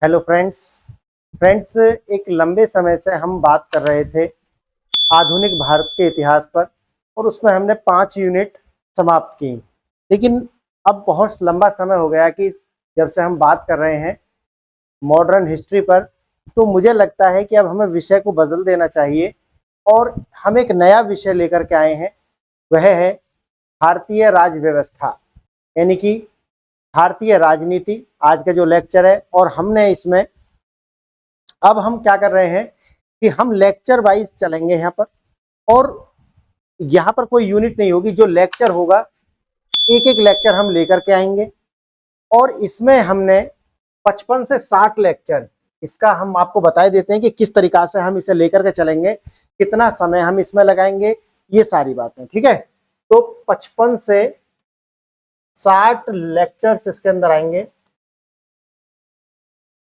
Hello friends. एक लंबे समय से हम बात कर रहे थे आधुनिक भारत के इतिहास पर और उसमें हमने 5 यूनिट समाप्त की। लेकिन अब बहुत लंबा समय हो गया कि जब से हम बात कर रहे हैं मॉडर्न हिस्ट्री पर, तो मुझे लगता है कि अब हमें विषय को बदल देना चाहिए और हम एक नया विषय लेकर के आए हैं। वह है भारतीय राज व्यवस्था, यानी कि भारतीय राजनीति। आज का जो लेक्चर है, और हमने इसमें अब हम क्या कर रहे हैं कि हम लेक्चर वाइज चलेंगे यहाँ पर, और यहाँ पर कोई यूनिट नहीं होगी। जो लेक्चर होगा एक एक लेक्चर हम लेकर के आएंगे, और इसमें हमने 55 से 60 लेक्चर, इसका हम आपको बता देते हैं कि किस तरीका से हम इसे लेकर के चलेंगे, कितना समय हम इसमें लगाएंगे, ये सारी बातें। ठीक है, तो 55 से 60 लेक्चर्स इसके अंदर आएंगे।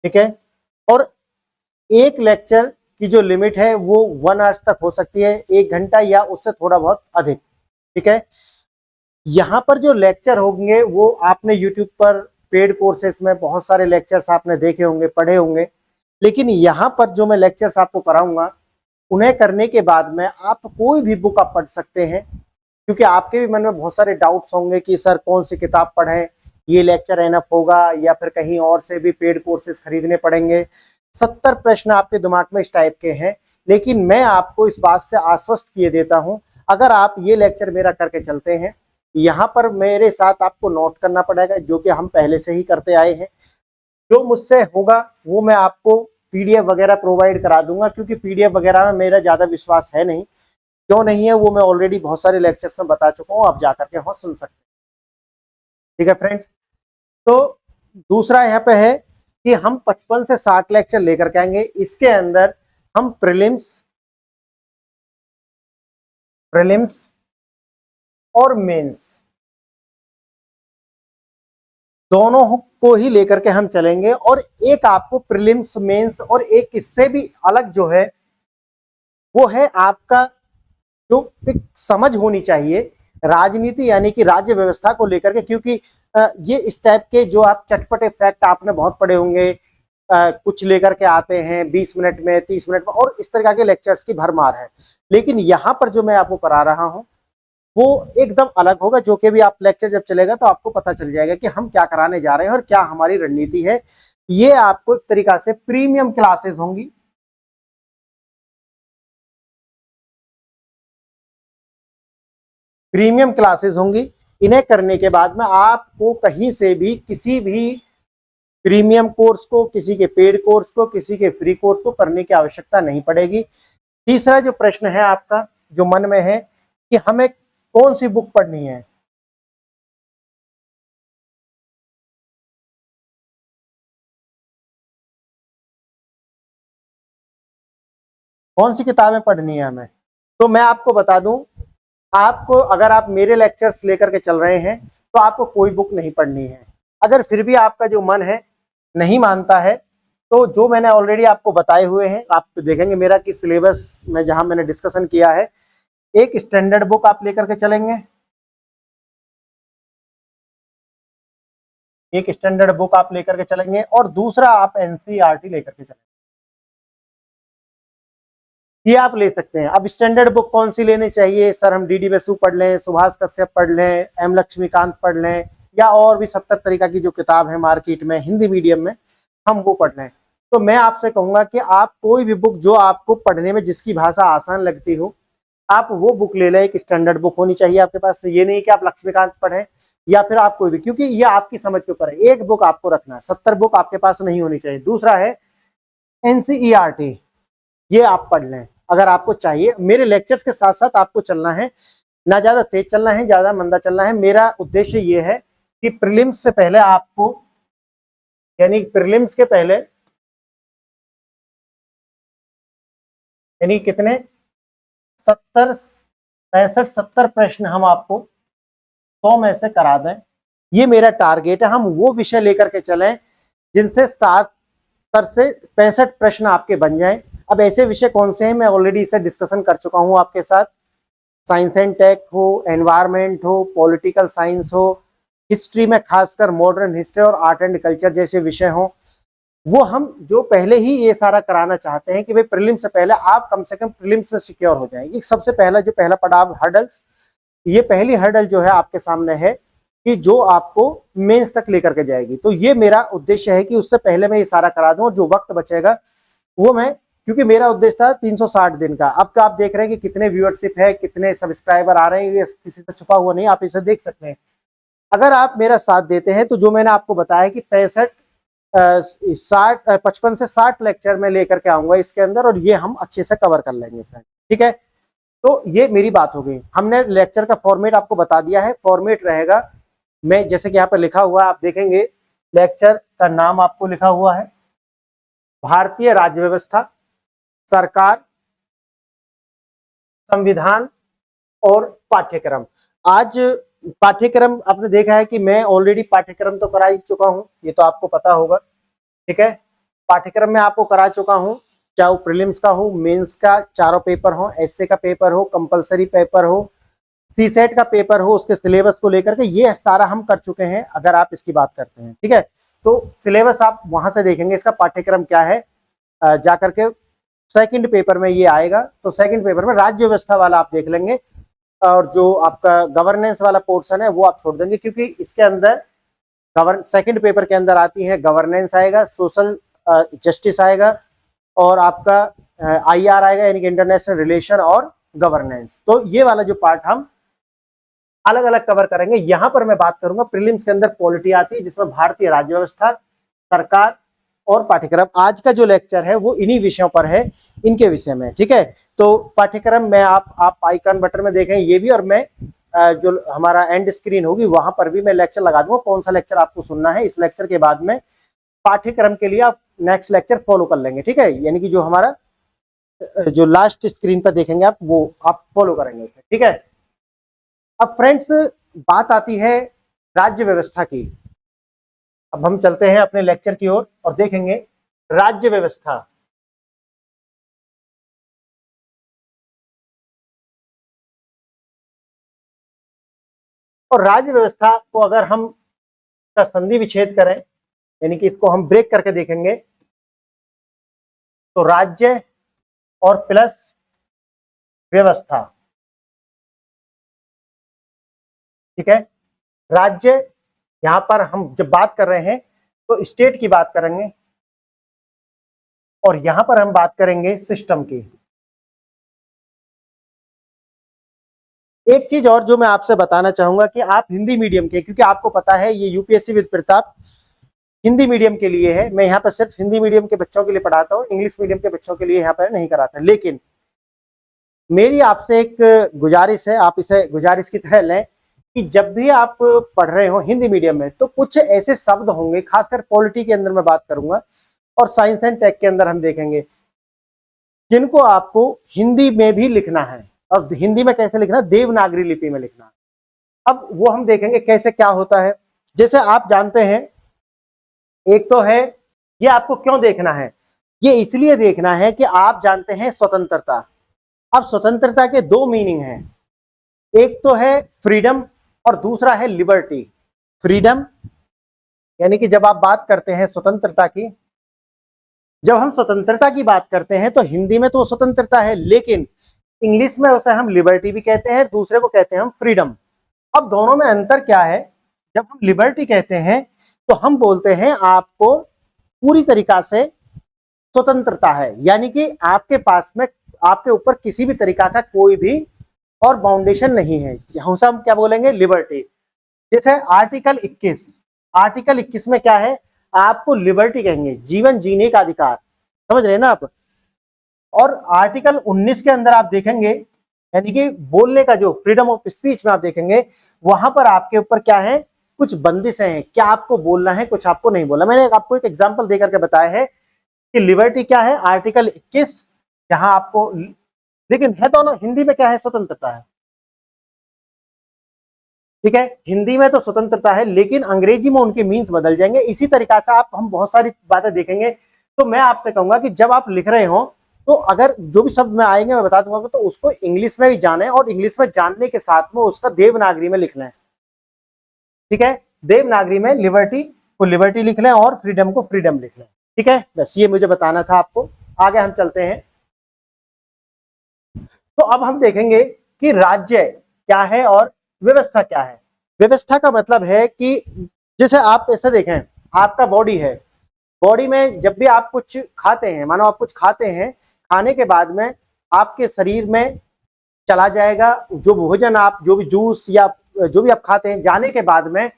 ठीक है, और एक लेक्चर की जो लिमिट है वो 1 आवर्स तक हो सकती है, 1 घंटा या उससे थोड़ा बहुत अधिक। ठीक है, यहाँ पर जो लेक्चर होंगे वो आपने यूट्यूब पर पेड कोर्सेस में बहुत सारे लेक्चर्स आपने देखे होंगे, पढ़े होंगे। लेकिन यहाँ पर जो मैं लेक्चर्स आपको कराऊंगा, उन्हें करने के बाद में आप कोई भी बुक आप पढ़ सकते हैं, क्योंकि आपके भी मन में बहुत सारे डाउट्स होंगे कि सर कौन सी किताब पढ़ें, ये लेक्चर एनफ होगा या फिर कहीं और से भी पेड कोर्सेज खरीदने पड़ेंगे। 70 प्रश्न आपके दिमाग में इस टाइप के हैं। लेकिन मैं आपको इस बात से आश्वस्त किए देता हूं, अगर आप ये लेक्चर मेरा करके चलते हैं, यहाँ पर मेरे साथ आपको नोट करना पड़ेगा, जो कि हम पहले से ही करते आए हैं। जो मुझसे होगा वो मैं आपको पीडीएफ वगैरह प्रोवाइड करा दूंगा, क्योंकि पीडीएफ वगैरह में मेरा ज़्यादा विश्वास है नहीं। क्यों नहीं है वो मैं ऑलरेडी बहुत सारे लेक्चर्स में बता चुका हूँ, आप जाकर के वहाँ सुन सकते हैं। ठीक है फ्रेंड्स, तो दूसरा यहाँ पे है कि हम 55 से 60 लेक्चर लेकर के आएंगे। इसके अंदर हम प्रीलिम्स और मेंस दोनों को ही लेकर के हम चलेंगे, और एक आपको प्रीलिम्स मेंस और एक इससे भी अलग जो है वो है आपका जो एक समझ होनी चाहिए राजनीति यानी कि राज्य व्यवस्था को लेकर के। क्योंकि ये इस टाइप के जो आप चटपटे फैक्ट आपने बहुत पढ़े होंगे, कुछ लेकर के आते हैं 20 मिनट में, 30 मिनट में, और इस तरह के लेक्चर्स की भरमार है। लेकिन यहाँ पर जो मैं आपको करा रहा हूँ वो एकदम अलग होगा, जो कि भी आप लेक्चर जब चलेगा तो आपको पता चल जाएगा कि हम क्या कराने जा रहे हैं और क्या हमारी रणनीति है। ये आपको एक तरीका से प्रीमियम क्लासेस होंगी। प्रीमियम क्लासेस होंगी। इन्हें करने के बाद में आपको कहीं से भी किसी भी प्रीमियम कोर्स को, किसी के पेड कोर्स को, किसी के फ्री कोर्स को करने की आवश्यकता नहीं पड़ेगी। तीसरा जो प्रश्न है आपका जो मन में है कि हमें कौन सी बुक पढ़नी है, कौन सी किताबें पढ़नी है हमें, तो मैं आपको बता दूं, आपको अगर आप मेरे लेक्चर्स लेकर के चल रहे हैं तो आपको कोई बुक नहीं पढ़नी है। अगर फिर भी आपका जो मन है नहीं मानता है, तो जो मैंने ऑलरेडी आपको बताए हुए हैं आप देखेंगे मेरा कि सिलेबस में जहां मैंने डिस्कशन किया है, एक स्टैंडर्ड बुक आप लेकर के चलेंगे, एक स्टैंडर्ड बुक आप लेकर के चलेंगे, और दूसरा आप एनसीईआरटी लेकर के चलेंगे। ये आप ले सकते हैं। अब स्टैंडर्ड बुक कौन सी लेनी चाहिए सर, हम डीडी बसु पढ़ लें, सुभाष कश्यप पढ़ लें, एम लक्ष्मीकांत पढ़ लें, या और भी 70 तरीका की जो किताब है मार्केट में हिंदी मीडियम में, हम वो पढ़ लें। तो मैं आपसे कहूंगा कि आप कोई भी बुक जो आपको पढ़ने में जिसकी भाषा आसान लगती हो, आप वो बुक ले लें। एक स्टैंडर्ड बुक होनी चाहिए आपके पास। ये नहीं कि आप लक्ष्मीकांत पढ़ें या फिर आप कोई भी, क्योंकि ये आपकी समझ के ऊपर है। एक बुक आपको रखना है, 70 बुक आपके पास नहीं होनी चाहिए। दूसरा है एनसीईआरटी, ये आप पढ़ लें अगर आपको चाहिए। मेरे लेक्चर्स के साथ साथ आपको चलना है, ना ज्यादा तेज चलना है, ज्यादा मंदा चलना है। मेरा उद्देश्य ये है कि प्रीलिम्स से पहले आपको, यानी प्रीलिम्स के पहले, यानी कितने 70 प्रश्न हम आपको 100 में से करा दें, ये मेरा टारगेट है। हम वो विषय लेकर के चलें जिनसे 70 से 65 प्रश्न आपके बन जाएं। अब ऐसे विषय कौन से हैं, मैं ऑलरेडी इसे डिस्कशन कर चुका हूं आपके साथ। साइंस एंड टेक हो, एनवायरमेंट हो, पॉलिटिकल साइंस हो, हिस्ट्री में खासकर मॉडर्न हिस्ट्री और आर्ट एंड कल्चर जैसे विषय हों, वो हम जो पहले ही ये सारा कराना चाहते हैं कि भाई प्रीलिम्स से पहले आप कम से कम प्रीलिम्स में सिक्योर हो जाएं। ये सबसे पहला जो पहला पड़ाव हर्डल्स, ये पहली हर्डल जो है आपके सामने है कि जो आपको मेंस तक लेकर के जाएगी। तो ये मेरा उद्देश्य है कि उससे पहले मैं ये सारा करा दूं और जो वक्त बचेगा वो मैं, क्योंकि मेरा उद्देश्य था 360 दिन का। अब आप देख रहे हैं कि कितने व्यूअरशिप है, कितने सब्सक्राइबर आ रहे हैं, ये किसी से छुपा हुआ नहीं, आप इसे देख सकते हैं। अगर आप मेरा साथ देते हैं तो जो मैंने आपको बताया कि 55 से 60 लेक्चर में लेकर के आऊंगा इसके अंदर, और ये हम अच्छे से कवर कर लेंगे फ्रेंड। ठीक है, तो ये मेरी बात हो गई। हमने लेक्चर का फॉर्मेट आपको बता दिया है। फॉर्मेट रहेगा, मैं जैसे कि यहाँ पर लिखा हुआ है, आप देखेंगे लेक्चर का नाम आपको लिखा हुआ है भारतीय राज्य व्यवस्था, सरकार, संविधान और पाठ्यक्रम। आज पाठ्यक्रम आपने देखा है कि मैं ऑलरेडी पाठ्यक्रम तो करा ही चुका हूं, ये तो आपको पता होगा। ठीक है, पाठ्यक्रम में आपको करा चुका हूं, चाहे वो प्रीलिम्स का हो, मेंस का चारों पेपर हो, एसए का पेपर हो, कंपलसरी पेपर हो, सीसेट का पेपर हो, उसके सिलेबस को लेकर के ये सारा हम कर चुके हैं। अगर आप इसकी बात करते हैं, ठीक है, तो सिलेबस आप वहां से देखेंगे इसका पाठ्यक्रम क्या है, जाकर के सेकंड पेपर में ये आएगा। तो सेकंड पेपर में राज्य व्यवस्था वाला आप देख लेंगे, और जो आपका गवर्नेंस वाला पोर्शन है वो आप छोड़ देंगे, क्योंकि इसके अंदर सेकंड पेपर के अंदर आती है गवर्नेंस आएगा, सोशल जस्टिस आएगा, और आपका आईआर आएगा, यानी कि इंटरनेशनल रिलेशन और गवर्नेंस। तो ये वाला जो पार्ट हम अलग अलग कवर करेंगे। यहां पर मैं बात करूंगा प्रीलिम्स के अंदर पॉलिटी आती है, जिसमें भारतीय राज्य व्यवस्था, सरकार और पाठ्यक्रम। आज का जो लेक्चर है वो इन्हीं विषयों पर है, इनके विषय में। ठीक है, तो पाठ्यक्रम में आप आइकन बटन में देखें ये भी, और मैं जो हमारा एंड स्क्रीन होगी वहां पर भी मैं लेक्चर लगा दूंगा, कौन सा लेक्चर आपको सुनना है। इस लेक्चर के बाद में पाठ्यक्रम के लिए आप नेक्स्ट लेक्चर फॉलो कर लेंगे। ठीक है, यानी कि जो हमारा जो लास्ट स्क्रीन पर देखेंगे आप, वो आप फॉलो करेंगे उसे। ठीक है, अब फ्रेंड्स बात आती है राज्य व्यवस्था की। अब हम चलते हैं अपने लेक्चर की ओर और देखेंगे राज्य व्यवस्था। और राज्य व्यवस्था को अगर हम का संधि विच्छेद करें, यानी कि इसको हम ब्रेक करके देखेंगे, तो राज्य और प्लस व्यवस्था। ठीक है, राज्य, यहां पर हम जब बात कर रहे हैं तो स्टेट की बात करेंगे, और यहां पर हम बात करेंगे सिस्टम की। एक चीज और जो मैं आपसे बताना चाहूंगा कि आप हिंदी मीडियम के, क्योंकि आपको पता है ये UPSC with Pratap Hindi medium के लिए है, मैं यहाँ पर सिर्फ हिंदी मीडियम के बच्चों के लिए पढ़ाता हूँ, इंग्लिश मीडियम के बच्चों के लिए यहाँ पर नहीं कराता। लेकिन मेरी आपसे एक गुजारिश है, आप इसे गुजारिश की तरह लें कि जब भी आप पढ़ रहे हो हिंदी मीडियम में, तो कुछ ऐसे शब्द होंगे, खासकर पॉलिटी के अंदर मैं बात करूंगा और साइंस एंड टेक के अंदर हम देखेंगे, जिनको आपको हिंदी में भी लिखना है। अब हिंदी में कैसे लिखना, देवनागरी लिपि में लिखना। अब वो हम देखेंगे कैसे क्या होता है। जैसे आप जानते हैं, एक तो है, ये आपको क्यों देखना है, ये इसलिए देखना है कि आप जानते हैं स्वतंत्रता। अब स्वतंत्रता के दो मीनिंग हैं, एक तो है फ्रीडम और दूसरा है लिबर्टी। फ्रीडम यानी कि जब आप बात करते हैं स्वतंत्रता की, जब हम स्वतंत्रता की बात करते हैं तो हिंदी में तो स्वतंत्रता है, लेकिन इंग्लिश में उसे हम लिबर्टी भी कहते हैं, दूसरे को कहते हैं हम फ्रीडम। अब दोनों में अंतर क्या है, जब हम लिबर्टी कहते हैं तो हम बोलते हैं आपको पूरी तरीका से स्वतंत्रता है, यानी कि आपके पास में, आपके ऊपर किसी भी तरीका का कोई भी और बाउंडेशन नहीं है, उसे हम क्या बोलेंगे, लिबर्टी। जैसे आर्टिकल 21, आर्टिकल 21 में क्या है, आपको लिबर्टी कहेंगे, जीवन जीने का अधिकार, समझ रहे हैं ना आप। और आर्टिकल 19 के अंदर आप देखेंगे, यानी कि बोलने का जो फ्रीडम ऑफ स्पीच में आप देखेंगे, वहां पर आपके ऊपर क्या है, कुछ बंदिशें हैं, क्या आपको बोलना है, कुछ आपको नहीं बोलना। मैंने आपको एक एग्जांपल देकर के बताया है कि लिबर्टी क्या है, आर्टिकल 21, जहां आपको, लेकिन है दोनों, हिंदी में क्या है, स्वतंत्रता है। ठीक है, हिंदी में तो स्वतंत्रता है, लेकिन अंग्रेजी में उनके मीन्स बदल जाएंगे। इसी तरीका से आप, हम बहुत सारी बातें देखेंगे। तो मैं आपसे कहूंगा कि जब आप लिख रहे हो, तो अगर जो भी शब्द मैं आएंगे मैं बता दूंगा, तो उसको इंग्लिश में भी जाने, और इंग्लिश में जानने के साथ में उसका देवनागरी में लिख लें। ठीक है, देवनागरी में लिबर्टी को लिबर्टी लिख लें और फ्रीडम को फ्रीडम लिख लें। ठीक है, बस ये मुझे बताना था आपको। आगे हम चलते हैं। तो अब हम देखेंगे कि राज्य क्या है और व्यवस्था क्या है। व्यवस्था का मतलब है कि जैसे आप ऐसा देखें, आपका बॉडी है, बॉडी में जब भी आप कुछ खाते हैं, मानो आप कुछ खाते हैं, खाने के बाद में आपके शरीर में चला जाएगा जो भोजन, आप जो भी जूस या जो भी आप खाते हैं, जाने के बाद में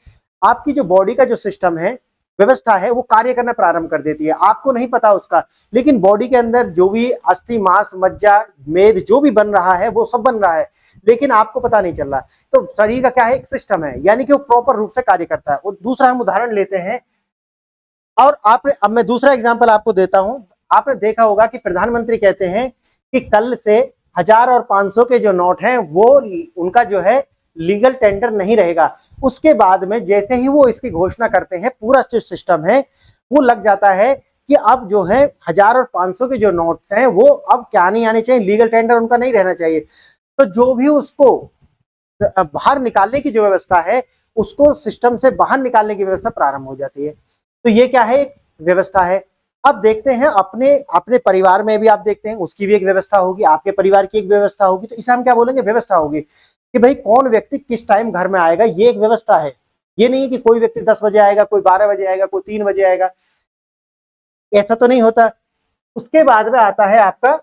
आपकी जो बॉडी का जो सिस्टम है, व्यवस्था है, वो कार्य करना प्रारंभ कर देती है। आपको नहीं पता उसका, लेकिन बॉडी के अंदर जो भी अस्थि, मांस, मज्जा, मेद जो भी बन रहा है वो सब बन रहा है, लेकिन आपको पता नहीं चल रहा। तो शरीर का क्या है, एक सिस्टम है, यानी कि वो प्रॉपर रूप से कार्य करता है। और दूसरा हम उदाहरण लेते हैं, और आपने, अब मैं दूसरा एग्जाम्पल आपको देता हूं। आपने देखा होगा कि प्रधानमंत्री कहते हैं कि कल से 1000 और 500 के जो नोट हैं वो उनका जो है लीगल टेंडर नहीं रहेगा। उसके बाद में जैसे ही वो इसकी घोषणा करते हैं, पूरा जो सिस्टम है वो लग जाता है कि अब जो है 1000 और 500 के जो नोट हैं वो अब क्या नहीं आने चाहिए, लीगल टेंडर उनका नहीं रहना चाहिए। तो जो भी उसको बाहर निकालने की जो व्यवस्था है, उसको सिस्टम से बाहर निकालने की व्यवस्था प्रारंभ हो जाती है। तो ये क्या है, एक व्यवस्था है। अब देखते हैं अपने अपने परिवार में भी आप देखते हैं, उसकी भी एक व्यवस्था होगी, आपके परिवार की एक व्यवस्था होगी। तो इसे हम क्या बोलेंगे, व्यवस्था होगी कि भाई कौन व्यक्ति किस टाइम घर में आएगा, ये एक व्यवस्था है। ये नहीं है कि कोई व्यक्ति 10 बजे आएगा, कोई 12 बजे आएगा, कोई 3 बजे आएगा, ऐसा तो नहीं होता। उसके बाद में आता है आपका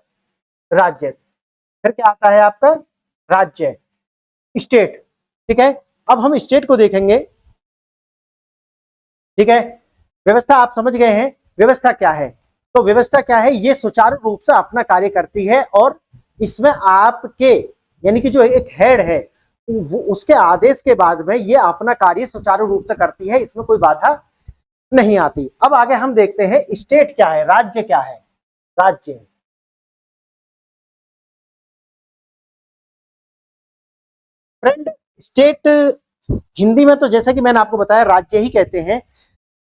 राज्य। फिर क्या आता है आपका, राज्य, स्टेट। ठीक है, अब हम स्टेट को देखेंगे। ठीक है, व्यवस्था आप समझ गए हैं, व्यवस्था क्या है। तो व्यवस्था क्या है, ये सुचारू रूप से अपना कार्य करती है, और इसमें आपके यानी कि जो एक हेड है, वो उसके आदेश के बाद में ये अपना कार्य सुचारू रूप से करती है, इसमें कोई बाधा नहीं आती। अब आगे हम देखते हैं स्टेट क्या है, राज्य क्या है। राज्य, फ्रेंड, स्टेट हिंदी में तो जैसा कि मैंने आपको बताया राज्य ही कहते हैं,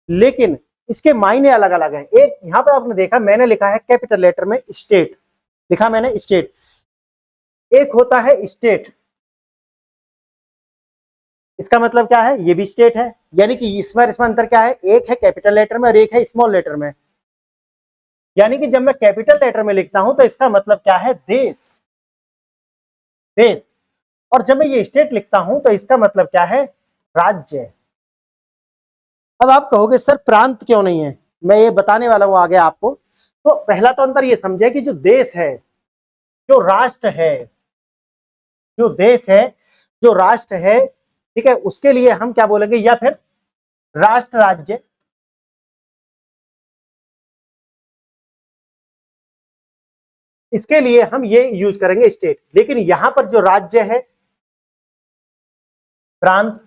लेकिन इसके मायने अलग अलग हैं। एक यहां पर आपने देखा, मैंने लिखा है कैपिटल लेटर में स्टेट, लिखा मैंने स्टेट। एक होता है स्टेट, इसका मतलब क्या है, ये भी स्टेट है, यानी कि इसमें अंतर क्या है, एक है कैपिटल लेटर में और एक है स्मॉल लेटर में। यानी कि जब मैं कैपिटल लेटर में लिखता हूं तो इसका मतलब क्या है, देश, देश। और जब मैं ये स्टेट लिखता हूं तो इसका मतलब क्या है, राज्य। अब आप कहोगे सर प्रांत क्यों नहीं है, मैं ये बताने वाला हूं आगे आपको। तो पहला तो अंतर ये समझे कि जो देश है, जो राष्ट्र है, जो देश है, जो राष्ट्र है, ठीक है, उसके लिए हम क्या बोलेंगे, या फिर राष्ट्र राज्य, इसके लिए हम ये यूज करेंगे स्टेट। लेकिन यहां पर जो राज्य है, प्रांत,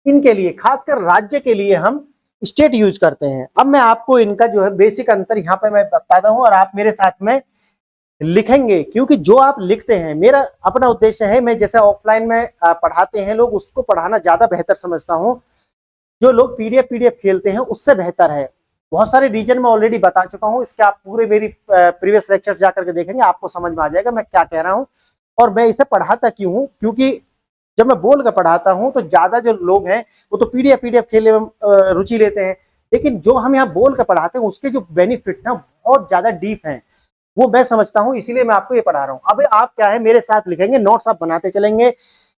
इनके लिए, खासकर राज्य के लिए हम स्टेट यूज करते हैं। अब मैं आपको इनका जो है बेसिक अंतर यहां पे मैं बताता हूं, और आप मेरे साथ में लिखेंगे, क्योंकि जो आप लिखते हैं, मेरा अपना उद्देश्य है, मैं जैसे ऑफलाइन में पढ़ाते हैं लोग, उसको पढ़ाना ज्यादा बेहतर समझता हूं। जो लोग पीडीएफ पीडीएफ खेलते हैं उससे बेहतर है। बहुत सारे रीजन में ऑलरेडी बता चुका हूं, इसके आप पूरे मेरी प्रीवियस लेक्चर्स जाकर के देखेंगे, आपको समझ में आ जाएगा मैं क्या कह रहा हूं। और मैं इसे पढ़ाता क्यों हूं, क्योंकि जब मैं बोल कर पढ़ाता हूं तो ज्यादा जो लोग हैं वो तो पीडीएफ पीडीएफ खेलने में रुचि लेते हैं, लेकिन जो हम यहाँ बोल कर पढ़ाते हैं उसके जो बेनिफिट्स हैं बहुत ज्यादा डीप हैं, वो मैं समझता हूं, इसीलिए मैं आपको ये पढ़ा रहा हूं। अब आप क्या है, मेरे साथ लिखेंगे, नोट्स आप बनाते चलेंगे।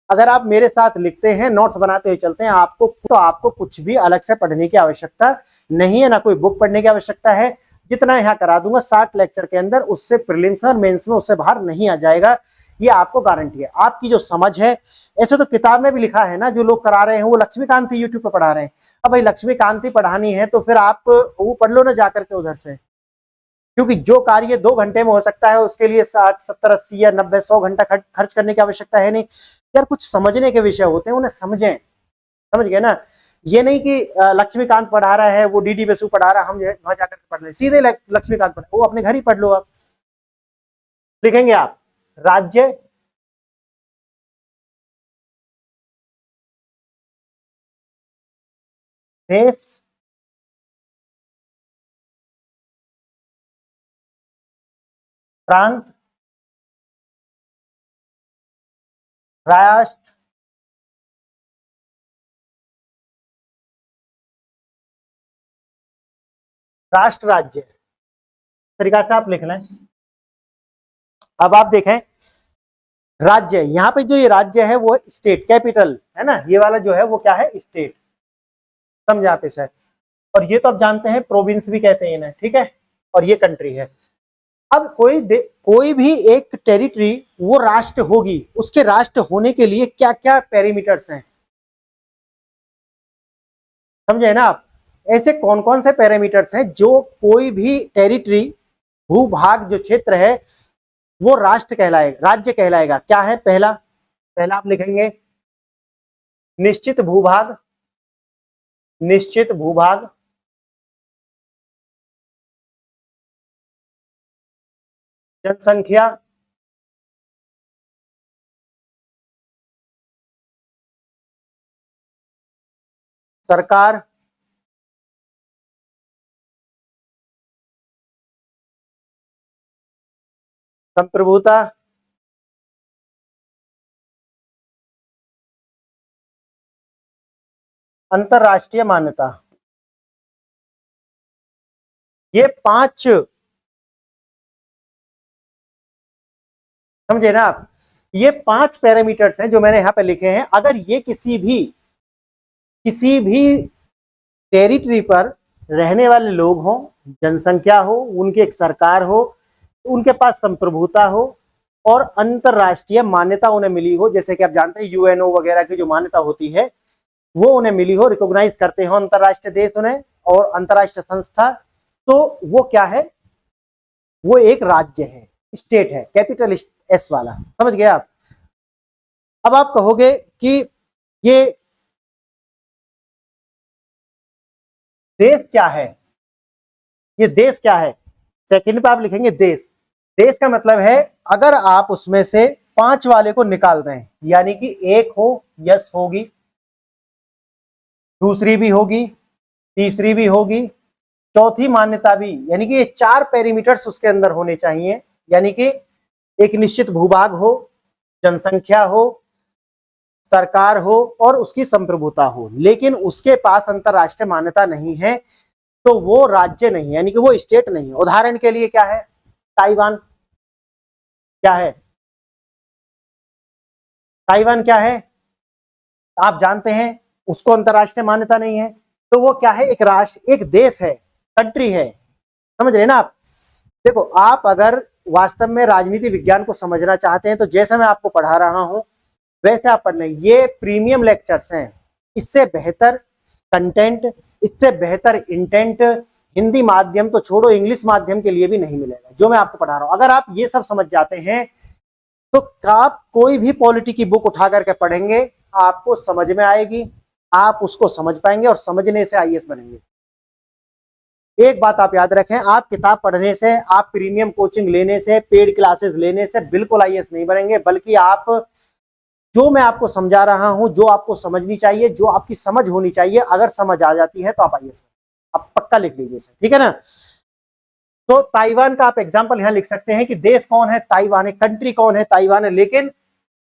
अगर आप मेरे साथ लिखते हैं, नोट्स बनाते हुए चलते हैं, आपको कुछ भी अलग से पढ़ने की आवश्यकता नहीं है, ना कोई बुक पढ़ने की आवश्यकता है। जितना यहाँ करा दूंगा 60 लेक्चर के अंदर, उससे प्रीलिम्स और मेंस में उससे बाहर नहीं आ जाएगा, ये आपको गारंटी है। आपकी जो समझ है, ऐसे तो किताब में भी लिखा है ना, जो लोग करा रहे हैं वो लक्ष्मीकांत यूट्यूब पर पढ़ा रहे हैं। अब भाई लक्ष्मीकांत पढ़ानी है तो फिर आप वो पढ़ लो ना जाकर के उधर से, क्योंकि जो कार्य 2 घंटे में हो सकता है उसके लिए 60 70 80 या 90 100 घंटा खर्च करने की आवश्यकता है नहीं। यार कुछ समझने के विषय होते हैं, उन्हें समझें, समझ गए ना। ये नहीं कि लक्ष्मीकांत पढ़ा रहा है, वो डीडी बेसु पढ़ा रहा है, हम वहां जाकर पढ़ रहे, सीधे लक्ष्मीकांत पढ़ा, वो अपने घर ही पढ़ लो। आप लिखेंगे आप राज्य, देश, प्रांत, राष्ट्र, राष्ट्र राज्य तरीका से आप लिख लें। अब आप देखें राज्य, यहाँ पे जो ये राज्य है वो स्टेट, कैपिटल है ना, ये वाला जो है वो क्या है, स्टेट, समझा आप इसे। और ये तो आप जानते हैं प्रोविंस भी कहते हैं इन्हें, ठीक है, और ये कंट्री है। अब कोई भी एक टेरिटरी वो राष्ट्र होगी, उसके राष्ट्र होने के लिए क्या क्या पैरामीटर्स हैं, समझे ना आप। ऐसे कौन कौन से पैरामीटर्स हैं जो कोई भी टेरिटरी, भूभाग जो क्षेत्र है वो राष्ट्र कहलाएगा, राज्य कहलाएगा। क्या है, पहला आप लिखेंगे निश्चित भूभाग, निश्चित भूभाग, जनसंख्या, सरकार, संप्रभुता, अंतरराष्ट्रीय मान्यता। ये 5, समझे ना आप, ये 5 पैरामीटर्स हैं जो मैंने यहां पे लिखे हैं। अगर ये किसी भी टेरिटरी पर रहने वाले लोग हों, जनसंख्या हो, उनकी एक सरकार हो, उनके पास संप्रभुता हो और अंतरराष्ट्रीय मान्यता उन्हें मिली हो, जैसे कि आप जानते हैं यूएनओ वगैरह की जो मान्यता होती है वो उन्हें मिली हो, रिकॉग्नाइज करते हो अंतरराष्ट्रीय देश उन्हें और अंतरराष्ट्रीय संस्था, तो वो क्या है, वो एक राज्य है, स्टेट है, कैपिटल एस वाला, समझ गए आप। अब आप कहोगे कि ये देश क्या है, ये देश क्या है, सेकंड पे आप लिखेंगे देश। देश का मतलब है अगर आप उसमें से 5 वाले को निकाल दें, यानी कि एक हो, यस होगी, दूसरी भी होगी, तीसरी भी होगी, चौथी मान्यता भी, यानी कि ये 4 पैरामीटर्स उसके अंदर होने चाहिए, यानी कि एक निश्चित भूभाग हो, जनसंख्या हो, सरकार हो और उसकी संप्रभुता हो, लेकिन उसके पास अंतरराष्ट्रीय मान्यता नहीं है, तो वो राज्य नहीं, यानी कि वो स्टेट नहीं। उदाहरण के लिए क्या है, ताइवान, क्या है ताइवान, क्या है आप जानते हैं, उसको अंतरराष्ट्रीय मान्यता नहीं है, तो वो क्या है, एक राष्ट्र, एक देश है, कंट्री है, समझ रहे ना आप। देखो आप अगर वास्तव में राजनीति विज्ञान को समझना चाहते हैं तो जैसे मैं आपको पढ़ा रहा हूं वैसे आप पढ़ लें। ये प्रीमियम लेक्चर्स हैं, इससे बेहतर कंटेंट, इससे बेहतर इंटेंट हिंदी माध्यम तो छोड़ो, इंग्लिश माध्यम के लिए भी नहीं मिलेगा जो मैं आपको पढ़ा रहा हूं। अगर आप ये सब समझ जाते हैं तो आप कोई भी पॉलिटी की बुक उठा करके पढ़ेंगे आपको समझ में आएगी, आप उसको समझ पाएंगे और समझने से आईएएस बनेंगे। एक बात आप याद रखें, आप किताब पढ़ने से, आप प्रीमियम कोचिंग लेने से, पेड क्लासेस लेने से बिल्कुल आईएएस नहीं बनेंगे, बल्कि आप जो मैं आपको समझा रहा हूं, जो आपको समझनी चाहिए, जो आपकी समझ होनी चाहिए, अगर समझ आ जाती है तो आप आईएएस, आप पक्का लिख लीजिए, ठीक है ना। तो ताइवान का आप एग्जांपल यहां लिख सकते हैं कि देश कौन है, ताइवान है, कंट्री कौन है, ताइवान है, लेकिन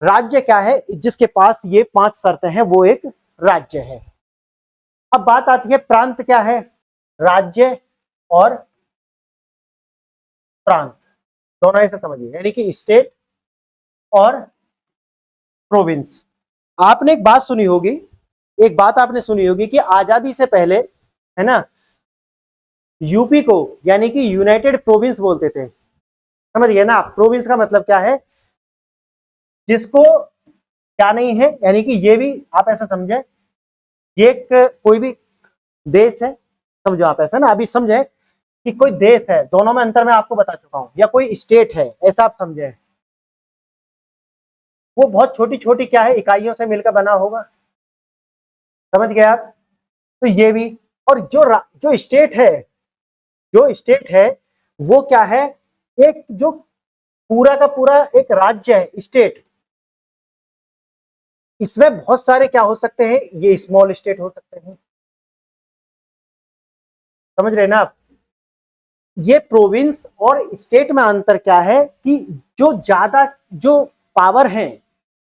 राज्य क्या है, जिसके पास ये 5 शर्तें हैं वो एक राज्य है। अब बात आती है प्रांत क्या है, राज्य और प्रांत दोनों ऐसे समझिए, यानी कि स्टेट और प्रोविंस। आपने एक बात सुनी होगी, एक बात आपने सुनी होगी कि आजादी से पहले, है ना, यूपी को यानी कि यूनाइटेड प्रोविंस बोलते थे, समझ गए ना। प्रोविंस का मतलब क्या है, जिसको क्या नहीं है, यानी कि ये भी आप ऐसा समझे, ये एक कोई भी देश है, समझो आप ऐसा ना, अभी समझे कि कोई देश है, दोनों में अंतर मैं आपको बता चुका हूं, या कोई स्टेट है, ऐसा आप समझे, वो बहुत छोटी छोटी क्या है, इकाइयों से मिलकर बना होगा, समझ गए आप। तो ये भी, और जो स्टेट है, जो स्टेट है वो क्या है, एक जो पूरा का पूरा एक राज्य है, स्टेट, इसमें बहुत सारे क्या हो सकते हैं, ये स्मॉल स्टेट हो सकते हैं, समझ रहे ना आप। ये प्रोविंस और स्टेट में अंतर क्या है कि जो ज्यादा जो पावर है,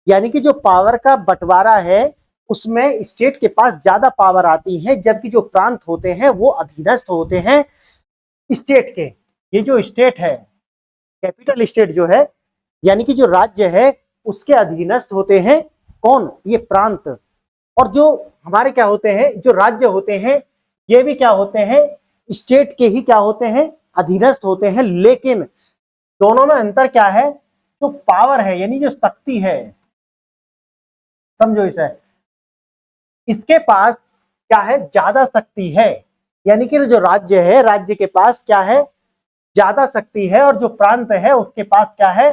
यानी कि जो पावर का बंटवारा है उसमें स्टेट के पास ज्यादा पावर आती है, जबकि जो प्रांत होते हैं वो अधीनस्थ होते हैं, स्टेट के, ये जो स्टेट है, कैपिटल स्टेट जो है यानी कि जो राज्य है उसके अधीनस्थ होते हैं कौन, ये प्रांत। और जो हमारे क्या होते हैं, जो राज्य होते हैं ये भी क्या होते हैं, स्टेट के ही क्या होते हैं, अधीनस्थ होते हैं। लेकिन दोनों में अंतर क्या है, जो पावर है यानी जो शक्ति है, समझो इसे, इसके पास क्या है, ज्यादा शक्ति है। यानी कि जो राज्य है, राज्य के पास क्या है, ज्यादा शक्ति है, और जो प्रांत है उसके पास क्या है,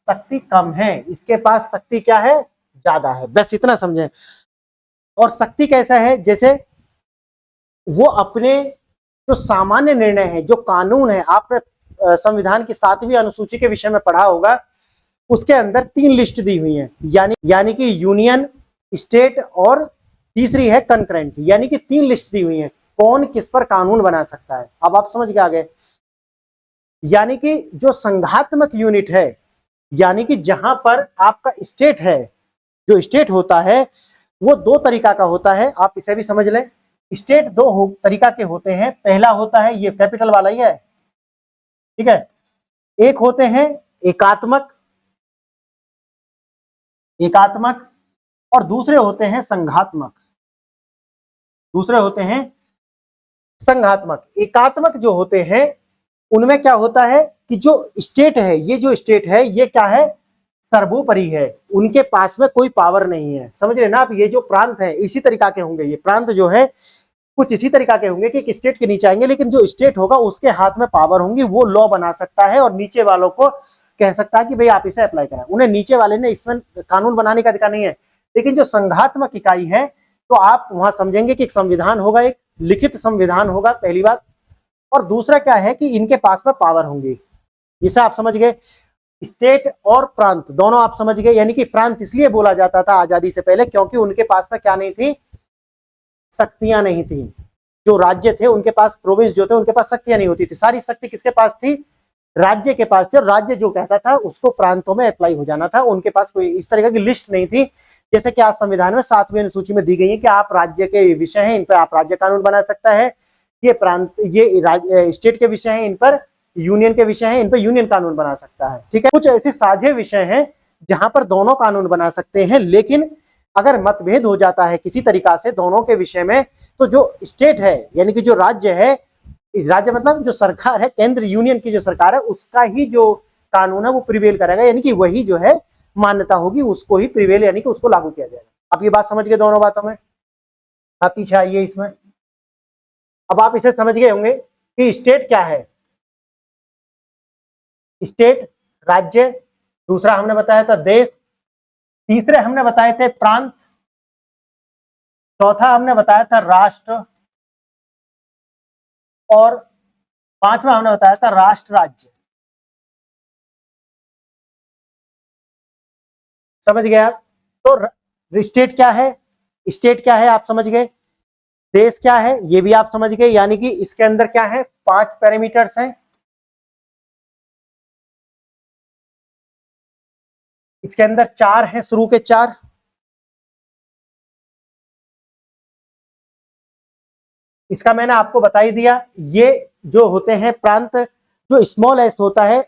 शक्ति कम है। इसके पास शक्ति क्या है, ज्यादा है। बस इतना समझें। और शक्ति कैसा है, जैसे वो अपने जो सामान्य निर्णय है, जो कानून है, आपने संविधान की 7वीं अनुसूची के विषय में पढ़ा होगा, उसके अंदर 3 लिस्ट दी हुई है, यानी कि यूनियन, स्टेट और तीसरी है कंकरेंट, यानी कि 3 लिस्ट दी हुई है कौन किस पर कानून बना सकता है। अब आप समझ के आ गए। यानी कि जो संघात्मक यूनिट है, यानी कि जहां पर आपका स्टेट है, जो स्टेट होता है वो 2 तरीका का होता है, आप इसे भी समझ लें। स्टेट 2 तरीका के होते हैं। पहला होता है ये कैपिटल वाला ही है, ठीक है। एक होते हैं एकात्मक, और दूसरे होते हैं संघात्मक, एकात्मक जो होते हैं उनमें क्या होता है कि जो स्टेट है, ये जो स्टेट है ये क्या है, सर्वोपरि है, उनके पास में कोई पावर नहीं है। समझ रहे ना आप। ये जो प्रांत है इसी तरीका के होंगे, ये प्रांत जो है कुछ इसी तरीका के होंगे कि एक स्टेट के नीचे आएंगे, लेकिन जो स्टेट होगा उसके हाथ में पावर होंगी, वो लॉ बना सकता है और नीचे वालों को कह सकता है कि भाई आप इसे अप्लाई करें। उन्हें नीचे वाले ने इसमें कानून बनाने का अधिकार नहीं है। लेकिन जो संघात्मक इकाई है, तो आप वहां समझेंगे कि एक संविधान होगा, एक लिखित संविधान होगा, पहली बात। और दूसरा क्या है कि इनके पास में पावर होंगी। इसे आप समझ गए। स्टेट और प्रांत दोनों आप समझ गए। यानी कि प्रांत इसलिए बोला जाता था आजादी से पहले क्योंकि उनके पास में क्या नहीं थी, शक्तियां नहीं थी। जो राज्य थे उनके पास, प्रोविंस जो थे उनके पास शक्तियां नहीं होती थी। सारी शक्ति किसके पास थी, राज्य के पास थी। और राज्य जो कहता था उसको प्रांतों में अप्लाई हो जाना था। उनके पास कोई इस तरह की लिस्ट नहीं थी जैसे कि आज संविधान में 7वीं अनुसूची में दी गई है कि आप राज्य के विषय हैं, इन पर आप राज्य कानून बना सकता है। ये प्रांत, ये स्टेट के विषय हैं, इन पर यूनियन के विषय हैं, इन पर यूनियन कानून बना सकता है। ठीक है। कुछ ऐसे साझे विषय हैं जहां पर दोनों कानून बना सकते हैं। लेकिन अगर मतभेद हो जाता है किसी तरीका से दोनों के विषय में, तो जो स्टेट है यानी कि जो राज्य है, राज्य मतलब जो सरकार है, केंद्र यूनियन की जो सरकार है, उसका ही जो कानून है वो प्रिवेल करेगा। यानी कि वही जो है मान्यता होगी, उसको ही प्रिवेल यानी कि उसको लागू किया जाएगा। आप ये बात समझ गए दोनों बातों में। आप पीछे आइए इसमें। अब आप इसे समझ गए होंगे कि स्टेट क्या है। स्टेट राज्य, दूसरा हमने बताया था देश, तीसरे हमने बताए थे प्रांत, चौथा हमने बताया था राष्ट्र, और पांचवा हमने बताया था राष्ट्र राज्य। समझ गए आप। तो स्टेट क्या है, स्टेट क्या है आप समझ गए। देश क्या है ये भी आप समझ गए। यानी कि इसके अंदर क्या है, 5 पैरामीटर्स हैं। इसके अंदर 4 हैं, शुरू के 4। इसका मैंने आपको बता ही दिया। ये जो होते हैं प्रांत, जो स्मॉल एस होता है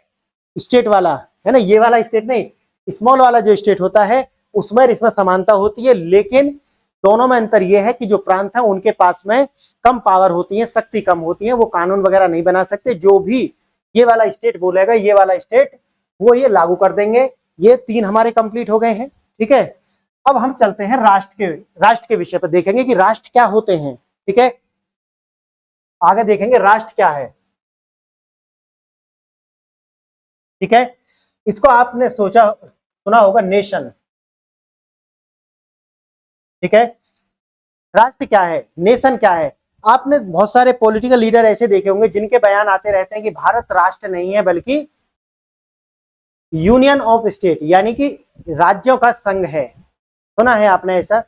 स्टेट वाला है ना, ये वाला स्टेट नहीं, स्मॉल वाला जो स्टेट होता है उसमें इसमें समानता होती है। लेकिन दोनों में अंतर यह है कि जो प्रांत है उनके पास में कम पावर होती है, शक्ति कम होती है, वो कानून वगैरह नहीं बना सकते। जो भी ये वाला स्टेट बोलेगा, ये वाला स्टेट वो ये लागू कर देंगे। ये 3 हमारे कंप्लीट हो गए हैं। ठीक है। अब हम चलते हैं राष्ट्र के विषय पर, देखेंगे कि राष्ट्र क्या होते हैं। ठीक है। आगे देखेंगे राष्ट्र क्या है। ठीक है। इसको आपने सुना होगा नेशन। ठीक है। राष्ट्र क्या है, नेशन क्या है। आपने बहुत सारे पॉलिटिकल लीडर ऐसे देखे होंगे जिनके बयान आते रहते हैं कि भारत राष्ट्र नहीं है बल्कि यूनियन ऑफ स्टेट, यानी कि राज्यों का संघ है। सुना है आपने ऐसा।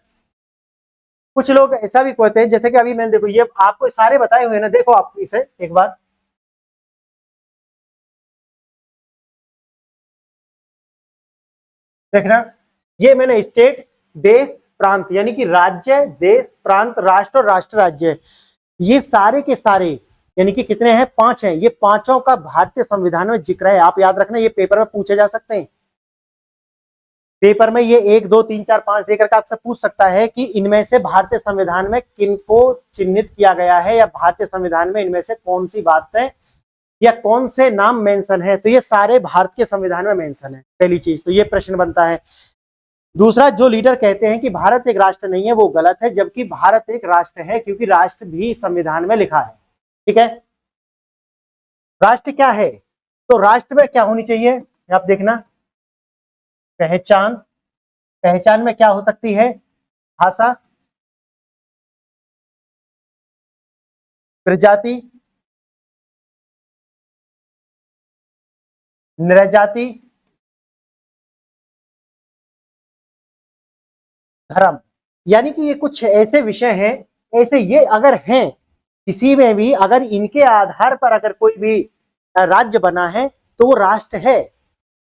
कुछ लोग ऐसा भी कहते हैं, जैसे कि अभी मैंने, देखो ये आपको सारे बताए हुए ना, देखो आप इसे एक बार। देखना, ये मैंने स्टेट, देश, प्रांत, यानी कि राज्य, देश, प्रांत, राष्ट्र और राष्ट्र राज्य, ये सारे के सारे यानी कि कितने हैं, 5 हैं। ये पांचों का भारतीय संविधान में जिक्र है। आप याद रखना, ये पेपर में पूछे जा सकते हैं। पेपर में ये 1 2 3 4 5 देकर के आपसे पूछ सकता है कि इनमें से भारतीय संविधान में किनको चिन्हित किया गया है, या भारतीय संविधान में इनमें से कौन सी बातें या कौन से नाम मेंशन है। तो ये सारे भारत के संविधान में मेंशन है। पहली चीज तो ये प्रश्न बनता है। दूसरा, जो लीडर कहते हैं कि भारत एक राष्ट्र नहीं है, वो गलत है, जबकि भारत एक राष्ट्र है, क्योंकि राष्ट्र भी संविधान में लिखा है। ठीक है, राष्ट्र क्या है, तो राष्ट्र में क्या होनी चाहिए आप देखना, पहचान। पहचान में क्या हो सकती है, भाषा, प्रजाति, नृजाति, धर्म। यानी कि ये कुछ ऐसे विषय हैं, ऐसे ये अगर हैं किसी में भी, अगर इनके आधार पर अगर कोई भी राज्य बना है तो वो राष्ट्र है,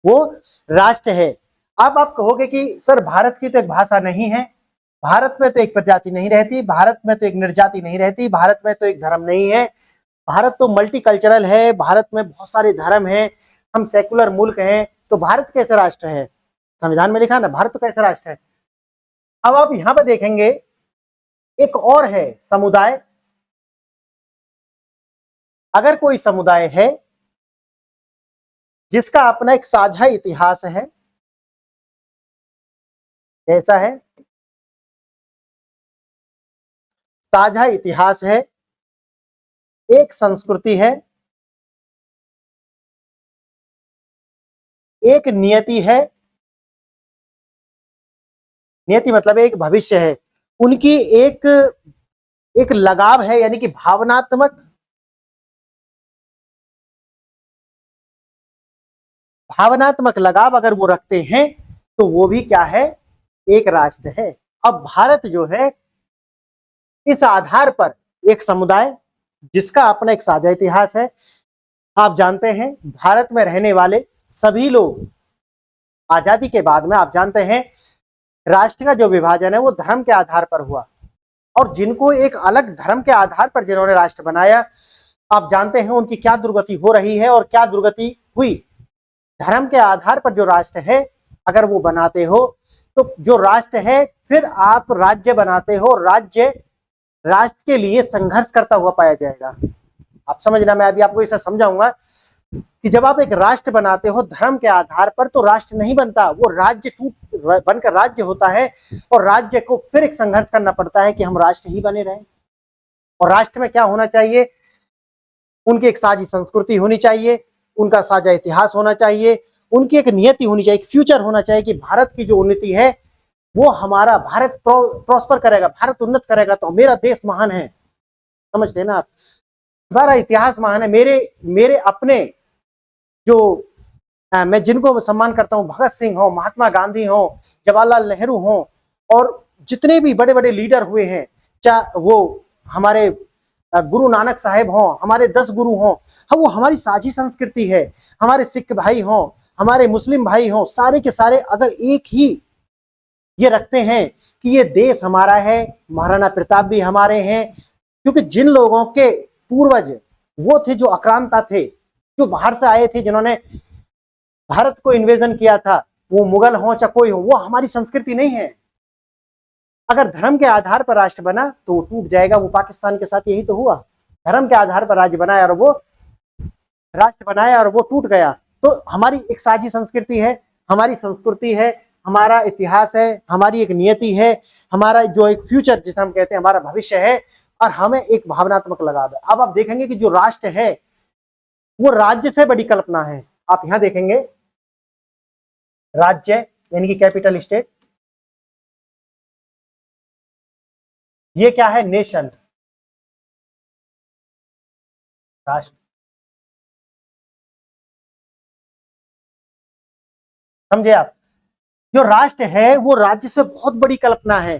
वो राष्ट्र है। अब आप कहोगे कि सर भारत की तो एक भाषा नहीं है, भारत में तो एक प्रजाति नहीं रहती, भारत में तो एक नृजाति नहीं रहती, भारत में तो एक धर्म नहीं है, भारत तो मल्टीकल्चरल है, भारत में बहुत सारे धर्म हैं, हम सेकुलर मुल्क हैं, तो भारत कैसे राष्ट्र है। संविधान में लिखा ना, भारत तो कैसे राष्ट्र है। अब आप यहां पर देखेंगे एक और है, समुदाय। अगर कोई समुदाय है जिसका अपना एक साझा इतिहास है, ऐसा है, साझा इतिहास है, एक संस्कृति है, एक नियति है, नियति मतलब एक भविष्य है, उनकी एक एक लगाव है, यानी कि भावनात्मक लगाव अगर वो रखते हैं तो वो भी क्या है, एक राष्ट्र है। अब भारत जो है इस आधार पर एक समुदाय जिसका अपना एक साझा इतिहास है। आप जानते हैं भारत में रहने वाले सभी लोग आजादी के बाद में, आप जानते हैं राष्ट्र का जो विभाजन है वो धर्म के आधार पर हुआ, और जिनको एक अलग धर्म के आधार पर जिन्होंने राष्ट्र बनाया, आप जानते हैं उनकी क्या दुर्गति हो रही है और क्या दुर्गति हुई। धर्म के आधार पर जो राष्ट्र है अगर वो बनाते हो तो जो राष्ट्र है, फिर आप राज्य बनाते हो, राज्य राष्ट्र के लिए संघर्ष करता हुआ पाया जाएगा। आप समझना, मैं अभी आपको इसे समझाऊंगा कि जब आप एक राष्ट्र बनाते हो धर्म के आधार पर तो राष्ट्र नहीं बनता, वो राज्य टूट बनकर राज्य होता है, और राज्य को फिर एक संघर्ष करना पड़ता है कि हम राष्ट्र ही बने रहें। और राष्ट्र में क्या होना चाहिए, उनकी एक साझी संस्कृति होनी चाहिए, उनका साझा इतिहास होना चाहिए, उनकी एक नियति होनी चाहिए, एक फ्यूचर होना चाहिए कि भारत की जो उन्नति है वो हमारा भारत प्रॉस्पर करेगा, भारत उन्नत करेगा तो मेरा देश महान है। समझते हैं ना आप, हमारा इतिहास महान है। मेरे अपने जो मैं जिनको सम्मान करता हूं, भगत सिंह हो, महात्मा गांधी हो, जवाहरलाल नेहरू हो, और जितने भी बड़े बड़े लीडर हुए हैं, चाहे वो हमारे गुरु नानक साहेब हो, हमारे 10 गुरु हो, हाँ वो हमारी साझी संस्कृति है। हमारे सिख भाई हो, हमारे मुस्लिम भाई हो, सारे के सारे अगर एक ही ये रखते हैं कि ये देश हमारा है, महाराणा प्रताप भी हमारे हैं, क्योंकि जिन लोगों के पूर्वज वो थे जो आक्रांता थे, जो बाहर से आए थे, जिन्होंने भारत को इन्वेजन किया था, वो मुगल हो चाहे कोई हो, वो हमारी संस्कृति नहीं है। अगर धर्म के आधार पर राष्ट्र बना तो वो टूट जाएगा। वो पाकिस्तान के साथ यही तो हुआ, धर्म के आधार पर राज्य बनाया और वो राष्ट्र बनाया और वो टूट गया। तो हमारी एक साझी संस्कृति है, हमारी संस्कृति है, हमारा इतिहास है, हमारी एक नियति है, हमारा जो एक फ्यूचर जिसे हम कहते हैं हमारा भविष्य है, और हमें एक भावनात्मक लगाव है। अब आप देखेंगे कि जो राष्ट्र है वो राज्य से बड़ी कल्पना है। आप यहां देखेंगे राज्य यानी कि कैपिटल स्टेट, ये क्या है, नेशन, राष्ट्र। समझे आप, जो राष्ट्र है वो राज्य से बहुत बड़ी कल्पना है,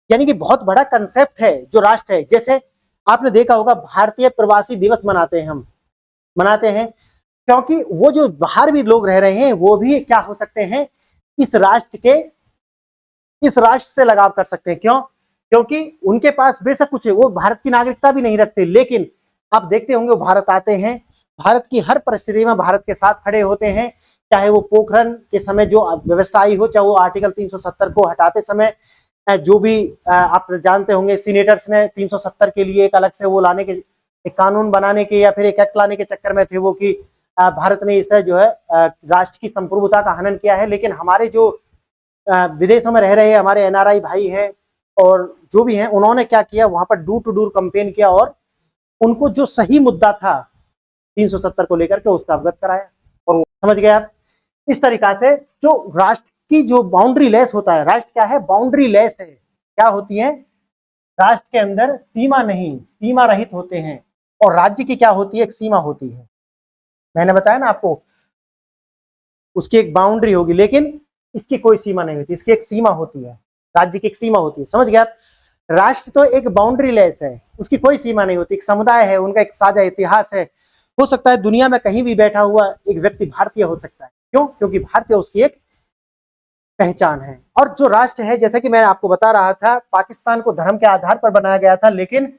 यानी कि बहुत बड़ा कंसेप्ट है जो राष्ट्र है। जैसे आपने देखा होगा भारतीय प्रवासी दिवस मनाते हैं, हम मनाते हैं क्योंकि वो जो बाहर भी लोग रह रहे हैं वो भी क्या हो सकते हैं, इस राष्ट्र से लगाव कर सकते हैं। क्यों? क्योंकि उनके पास बेशक कुछ है, वो भारत की नागरिकता भी नहीं रखते, लेकिन आप देखते होंगे वो भारत आते हैं, भारत की हर परिस्थिति में भारत के साथ खड़े होते हैं, चाहे वो पोखरण के समय जो व्यवस्था आई हो, चाहे वो आर्टिकल 370 को हटाते समय जो भी आप जानते होंगे सीनेटर्स ने 370 के लिए एक अलग से वो लाने के, एक कानून बनाने के या फिर एक एक्ट लाने के चक्कर में थे वो कि भारत ने इसे जो है राष्ट्र की संप्रभुता का हनन किया है। लेकिन हमारे जो विदेशों में रह रहे हमारे एनआरआई भाई हैं और जो भी हैं, उन्होंने क्या किया, वहां पर डूर टू डूर कैंपेन किया और उनको जो सही मुद्दा था 370 को लेकर के उसका अवगत कराया और वो समझ गए आप। इस तरीका से जो राष्ट्र की जो बाउंड्री लेस होता है, राष्ट्र क्या है, बाउंड्री लेस है, क्या होती है, राष्ट्र के अंदर सीमा नहीं, सीमा रहित होते हैं। और राज्य की क्या होती है, एक सीमा होती है, मैंने बताया ना आपको, उसकी एक बाउंड्री होगी, लेकिन इसकी कोई सीमा नहीं होती, इसकी एक सीमा होती है, राज्य की एक सीमा होती है, समझ गए आप। राष्ट्र तो एक बाउंड्री लेस है, उसकी कोई सीमा नहीं होती, एक समुदाय है, उनका एक साझा इतिहास है। हो सकता है दुनिया में कहीं भी बैठा हुआ एक व्यक्ति भारतीय हो सकता है, क्यों, क्योंकि भारतीय उसकी एक पहचान है। और जो राष्ट्र है, जैसे कि मैं आपको बता रहा था, पाकिस्तान को धर्म के आधार पर बनाया गया था, लेकिन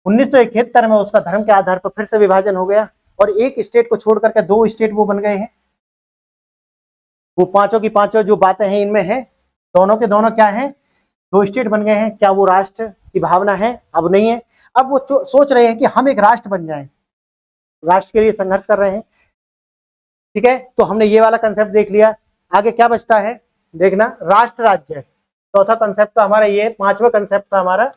1971 में उसका धर्म के आधार पर फिर से विभाजन हो गया और एक स्टेट को छोड़ करके 2 स्टेट वो बन गए हैं। वो पांचों की पांचों जो बातें हैं इनमें है, दोनों के दोनों क्या हैं, 2 स्टेट बन गए हैं। क्या वो राष्ट्र की भावना है? अब नहीं है। अब वो सोच रहे हैं कि हम एक राष्ट्र बन जाएं, राष्ट्र के लिए संघर्ष कर रहे हैं। ठीक है, तो हमने ये वाला कंसेप्ट देख लिया। आगे क्या बचता है देखना, राष्ट्र राज्य। चौथा कंसेप्ट तो हमारा ये, 5वां कंसेप्ट था हमारा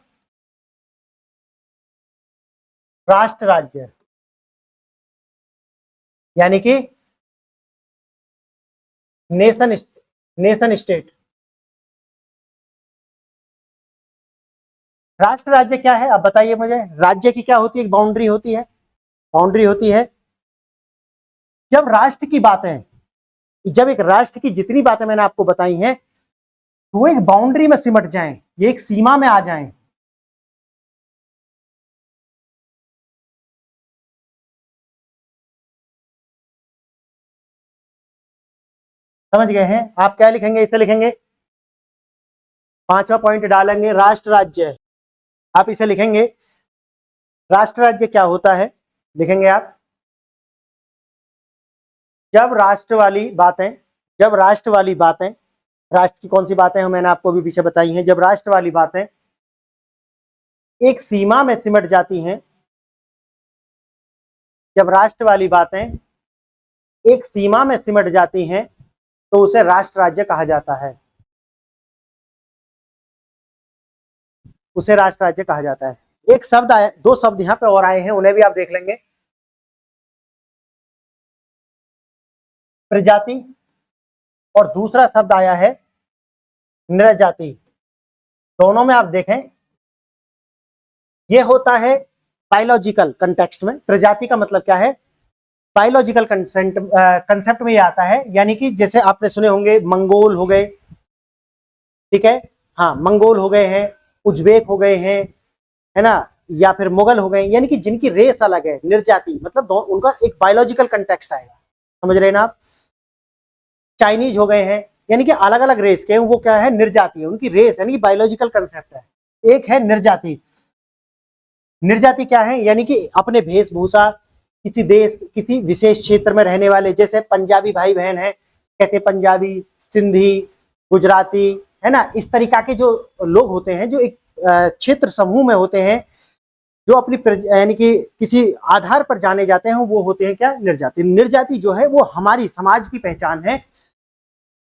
राष्ट्र राज्य, यानी कि नेशन स्टेट। राष्ट्र राज्य क्या है, अब बताइए मुझे। राज्य की क्या होती है, एक बाउंड्री होती है, बाउंड्री होती है। जब राष्ट्र की बातें, जब एक राष्ट्र की जितनी बातें मैंने आपको बताई हैं वो एक बाउंड्री में सिमट जाएं, ये एक सीमा में आ जाएं, समझ गए हैं आप। क्या लिखेंगे, इसे लिखेंगे, 5वां पॉइंट डालेंगे राष्ट्र राज्य। आप इसे लिखेंगे, राष्ट्र राज्य क्या होता है, लिखेंगे आप, जब राष्ट्र वाली बातें, जब राष्ट्र वाली बातें, राष्ट्र की कौन सी बातें हैं मैंने आपको भी पीछे बताई हैं, जब राष्ट्र वाली बातें एक सीमा में सिमट जाती हैं, जब राष्ट्र वाली बातें एक सीमा में सिमट जाती हैं तो उसे राष्ट्र राज्य कहा जाता है, उसे राष्ट्र राज्य कहा जाता है। एक शब्द आया, 2 शब्द यहां पे और आए हैं, उन्हें भी आप देख लेंगे, प्रजाति और दूसरा शब्द आया है नृजाति। दोनों में आप देखें ये होता है बायोलॉजिकल कंटेक्स्ट में। प्रजाति का मतलब क्या है, बायोलॉजिकल कंसेप्ट में ये आता है, यानी कि जैसे आपने सुने होंगे मंगोल हो गए, ठीक है, हाँ मंगोल हो गए हैं, उज्बेक हो गए हैं, है ना, या फिर मुगल हो गए, यानी कि जिनकी रेस अलग है, निर्जाति मतलब उनका एक बायोलॉजिकल कंटेक्स्ट आएगा, समझ रहे हैं ना आप। चाइनीज हो गए हैं, यानी कि अलग अलग रेस के, वो क्या है, निर्जाति है, उनकी रेस यानी कि बायोलॉजिकल कंसेप्ट है। एक है निर्जाति। निर्जाति क्या है, यानी कि अपने वेशभूषा, किसी देश, किसी विशेष क्षेत्र में रहने वाले, जैसे पंजाबी भाई बहन है, कहते पंजाबी, सिंधी, गुजराती, है ना, इस तरीका के जो लोग होते हैं, जो एक क्षेत्र समूह में होते हैं, जो अपनी यानी कि किसी आधार पर जाने जाते हैं, वो होते हैं क्या, निर्जाति। निर्जाति जो है वो हमारी समाज की पहचान है,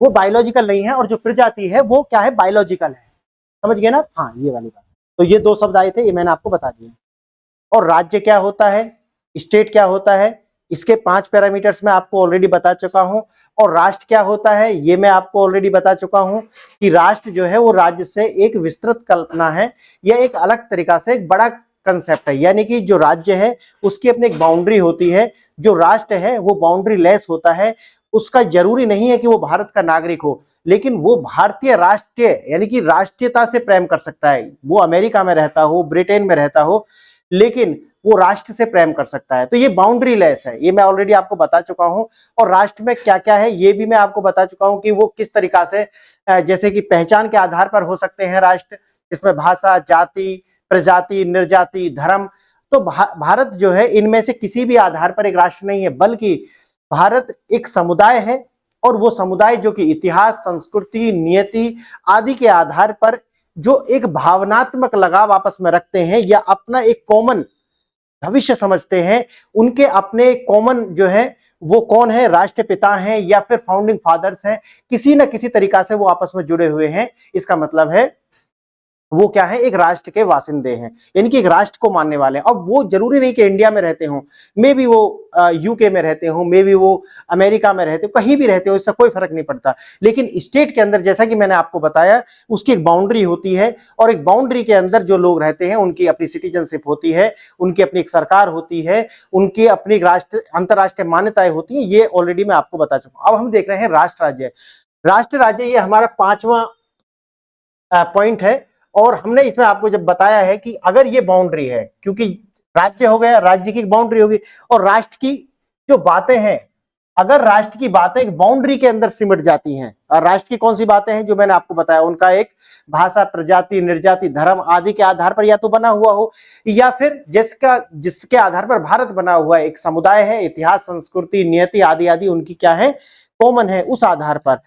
वो बायोलॉजिकल नहीं है, और जो प्रजाति है वो क्या है, बायोलॉजिकल है, समझ गए ना। हाँ ये वाली बात। तो ये 2 शब्द आए थे, ये मैंने आपको बता दिया। और राज्य क्या होता है, स्टेट क्या होता है, इसके 5 पैरामीटर्स मैं आपको ऑलरेडी बता चुका हूं। और राष्ट्र क्या होता है ये मैं आपको ऑलरेडी बता चुका हूं कि राष्ट्र जो है वो राज्य से एक विस्तृत कल्पना है, यह एक अलग तरीका से एक बड़ा कंसेप्ट है, यानी कि जो राज्य है उसकी अपनी एक बाउंड्री होती है, जो राष्ट्र है वो बाउंड्री लेस होता है। उसका जरूरी नहीं है कि वो भारत का नागरिक हो, लेकिन वो भारतीय राष्ट्रीय यानी कि राष्ट्रीयता से प्रेम कर सकता है, वो अमेरिका में रहता हो, ब्रिटेन में रहता हो, लेकिन वो राष्ट्र से प्रेम कर सकता है। तो ये बाउंड्री लेस है, ये मैं ऑलरेडी आपको बता चुका हूं। और राष्ट्र में क्या क्या है ये भी मैं आपको बता चुका हूं कि वो किस तरीका से, जैसे कि पहचान के आधार पर हो सकते हैं राष्ट्र, इसमें भाषा, जाति, प्रजाति, निर्जाति, धर्म, तो भारत जो है इनमें से किसी भी आधार पर एक राष्ट्र नहीं है, बल्कि भारत एक समुदाय है, और वो समुदाय जो कि इतिहास, संस्कृति, नियति आदि के आधार पर जो एक भावनात्मक लगाव आपस में रखते हैं या अपना एक कॉमन भविष्य समझते हैं, उनके अपने कॉमन जो है वो कौन है, राष्ट्रपिता हैं या फिर फाउंडिंग फादर्स हैं, किसी न किसी तरीका से वो आपस में जुड़े हुए हैं। इसका मतलब है वो क्या है, एक राष्ट्र के वासिंदे हैं, यानी कि एक राष्ट्र को मानने वाले हैं। अब वो जरूरी नहीं कि इंडिया में रहते हों, मे भी वो यूके में रहते हों, मे भी वो अमेरिका में रहते हो, कहीं भी रहते हो, इससे कोई फर्क नहीं पड़ता। लेकिन स्टेट के अंदर जैसा कि मैंने आपको बताया उसकी एक बाउंड्री होती है, और एक बाउंड्री के अंदर जो लोग रहते हैं उनकी अपनी सिटीजनशिप होती है, उनकी अपनी एक सरकार होती है, उनकी अपनी राष्ट्र अंतर्राष्ट्रीय मान्यताएं होती है। ये ऑलरेडी मैं आपको बता चुका हूं। अब हम देख रहे हैं राष्ट्र राज्य। राष्ट्र राज्य ये हमारा 5वां पॉइंट है, और हमने इसमें आपको जब बताया है कि अगर ये बाउंड्री है, क्योंकि राज्य हो गया, राज्य की बाउंड्री होगी, और राष्ट्र की जो बातें हैं, अगर राष्ट्र की बातें एक बाउंड्री के अंदर सिमट जाती हैं, और राष्ट्र की कौन सी बातें हैं जो मैंने आपको बताया, उनका एक भाषा, प्रजाति, निर्जाति, धर्म आदि के आधार पर या तो बना हुआ हो, या फिर जिसके आधार पर भारत बना हुआ है, एक समुदाय है, इतिहास, संस्कृति, नियति आदि आदि उनकी क्या है, कॉमन है, उस आधार पर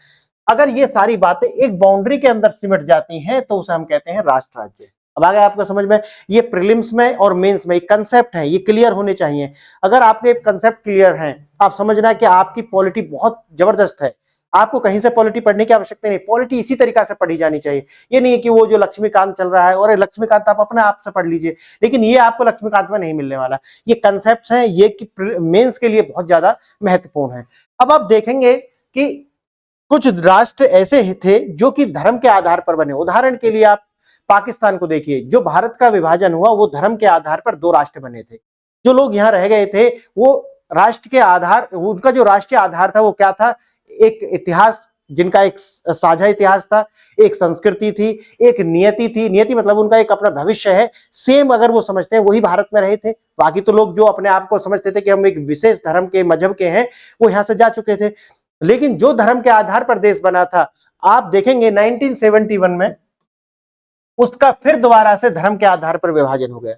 अगर ये सारी बातें एक बाउंड्री के अंदर सिमट जाती हैं तो उसे हम कहते हैं राष्ट्र राज्य। अब आ गया आपको समझ में? ये प्रीलिम्स में और मेंस में एक कंसेप्ट है, ये क्लियर होने चाहिए। अगर आपके कंसेप्ट क्लियर हैं, आप समझना कि आपकी पॉलिटी बहुत जबरदस्त है, आपको कहीं से पॉलिटी पढ़ने की आवश्यकता नहीं, पॉलिटी इसी तरीका से पढ़ी जानी चाहिए। ये नहीं है कि वो जो लक्ष्मीकांत चल रहा है, और लक्ष्मीकांत आप अपने आप से पढ़ लीजिए, लेकिन ये आपको लक्ष्मीकांत में नहीं मिलने वाला। ये कंसेप्ट हैं, ये कि मेंस के लिए बहुत ज्यादा महत्वपूर्ण है। अब आप देखेंगे कि कुछ राष्ट्र ऐसे थे जो कि धर्म के आधार पर बने। उदाहरण के लिए आप पाकिस्तान को देखिए, जो भारत का विभाजन हुआ वो धर्म के आधार पर 2 राष्ट्र बने थे। जो लोग यहाँ रह गए थे वो राष्ट्र के आधार, उनका जो राष्ट्रीय आधार था वो क्या था, एक इतिहास, जिनका एक साझा इतिहास था, एक संस्कृति थी, एक नियति थी। नियति मतलब उनका एक अपना भविष्य है, सेम अगर वो समझते हैं, वही भारत में रहे थे। बाकी तो लोग जो अपने आप को समझते थे कि हम एक विशेष धर्म के, मजहब के हैं, वो यहाँ से जा चुके थे। लेकिन जो धर्म के आधार पर देश बना था, आप देखेंगे 1971 में उसका फिर दोबारा से धर्म के आधार पर विभाजन हो गया।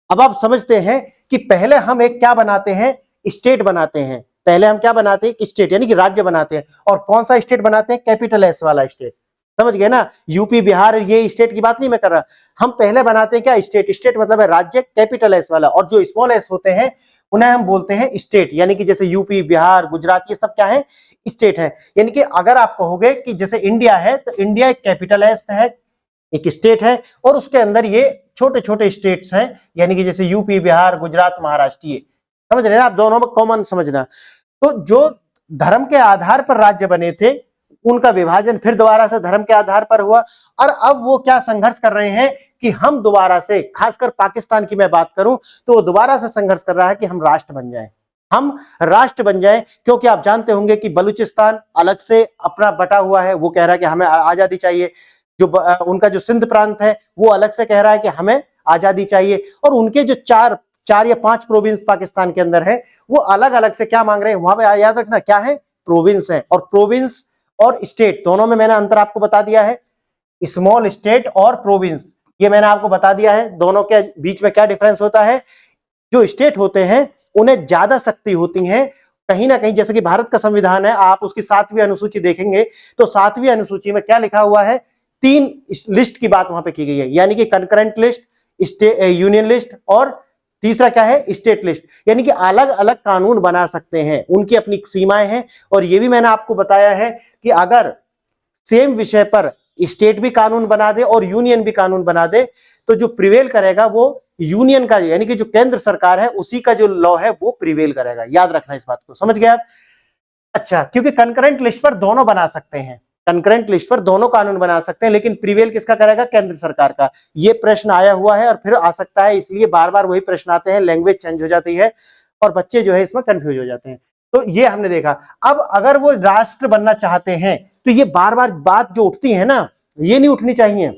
अब आप समझते हैं कि पहले हम एक क्या बनाते हैं, स्टेट बनाते हैं। पहले हम क्या बनाते हैं, स्टेट यानी कि राज्य बनाते हैं। और कौन सा स्टेट बनाते हैं, कैपिटल एस वाला स्टेट। समझ गए ना, यूपी, बिहार, ये स्टेट की बात नहीं मैं कर रहा। हम पहले बनाते हैं क्या, स्टेट। स्टेट मतलब है राज्य, कैपिटल एस वाला, और जो स्मॉल एस होते हैं उन्हें हम बोलते हैं स्टेट। यानी कि जैसे यूपी, बिहार, गुजरात, ये सब क्या है, स्टेट है। यानी कि अगर आप कहोगे कि जैसे इंडिया है, तो इंडिया एक कैपिटल एस है, एक स्टेट है, और उसके अंदर ये छोटे छोटे स्टेट्स हैं, यानी कि जैसे यूपी, बिहार, गुजरात, महाराष्ट्र। ये समझ रहे हैं आप, दोनों में कॉमन समझना। तो जो धर्म के आधार पर राज्य बने थे, उनका विभाजन फिर दोबारा से धर्म के आधार पर हुआ, और अब वो क्या संघर्ष कर रहे हैं कि हम दोबारा से, खासकर पाकिस्तान की मैं बात करूं तो वो दोबारा से संघर्ष कर रहा है कि हम राष्ट्र बन जाएं, हम राष्ट्र बन जाएं। क्योंकि आप जानते होंगे कि बलूचिस्तान अलग से अपना बटा हुआ है, वो कह रहा है कि हमें आजादी चाहिए। जो उनका जो सिंध प्रांत है वो अलग से कह रहा है कि हमें आजादी चाहिए। और उनके जो चार या 5 प्रोविंस पाकिस्तान के अंदर है, वो अलग अलग से क्या मांग रहे हैं, वहां पे याद रखना क्या है, प्रोविंस है। और प्रोविंस और स्टेट दोनों में मैंने अंतर आपको बता दिया है, स्मॉल स्टेट और प्रोविंस, ये मैंने आपको बता दिया है। दोनों के बीच में क्या डिफरेंस होता है, जो स्टेट होते हैं उन्हें ज्यादा शक्ति होती है कहीं ना कहीं। जैसे कि भारत का संविधान है, आप उसकी 7वीं अनुसूची देखेंगे तो 7वीं अनुसूची में क्या लिखा हुआ है, 3 लिस्ट की बात वहां पे की गई है, यानी कि कंकरेंट लिस्ट, यूनियन लिस्ट, और तीसरा क्या है, स्टेट लिस्ट। यानी कि अलग अलग कानून बना सकते हैं, उनकी अपनी सीमाएं हैं। और ये भी मैंने आपको बताया है कि अगर सेम विषय पर स्टेट भी कानून बना दे और यूनियन भी कानून बना दे, तो जो प्रिवेल करेगा वो यूनियन का, यानी कि जो केंद्र सरकार है उसी का जो लॉ है वो प्रिवेल करेगा। याद रखना इस बात को, समझ गए आप? अच्छा, क्योंकि कंकरेंट लिस्ट पर दोनों बना सकते हैं, कंकरेंट लिस्ट पर दोनों कानून बना सकते हैं, लेकिन प्रिवेल किसका करेगा, केंद्र सरकार का। ये प्रश्न आया हुआ है और फिर आ सकता है, इसलिए बार बार वही प्रश्न आते हैं, लैंग्वेज चेंज हो जाती है और बच्चे जो है इसमें कंफ्यूज हो जाते हैं। तो ये हमने देखा। अब अगर वो राष्ट्र बनना चाहते हैं तो ये बार बार बात जो उठती है ना, ये नहीं उठनी चाहिए।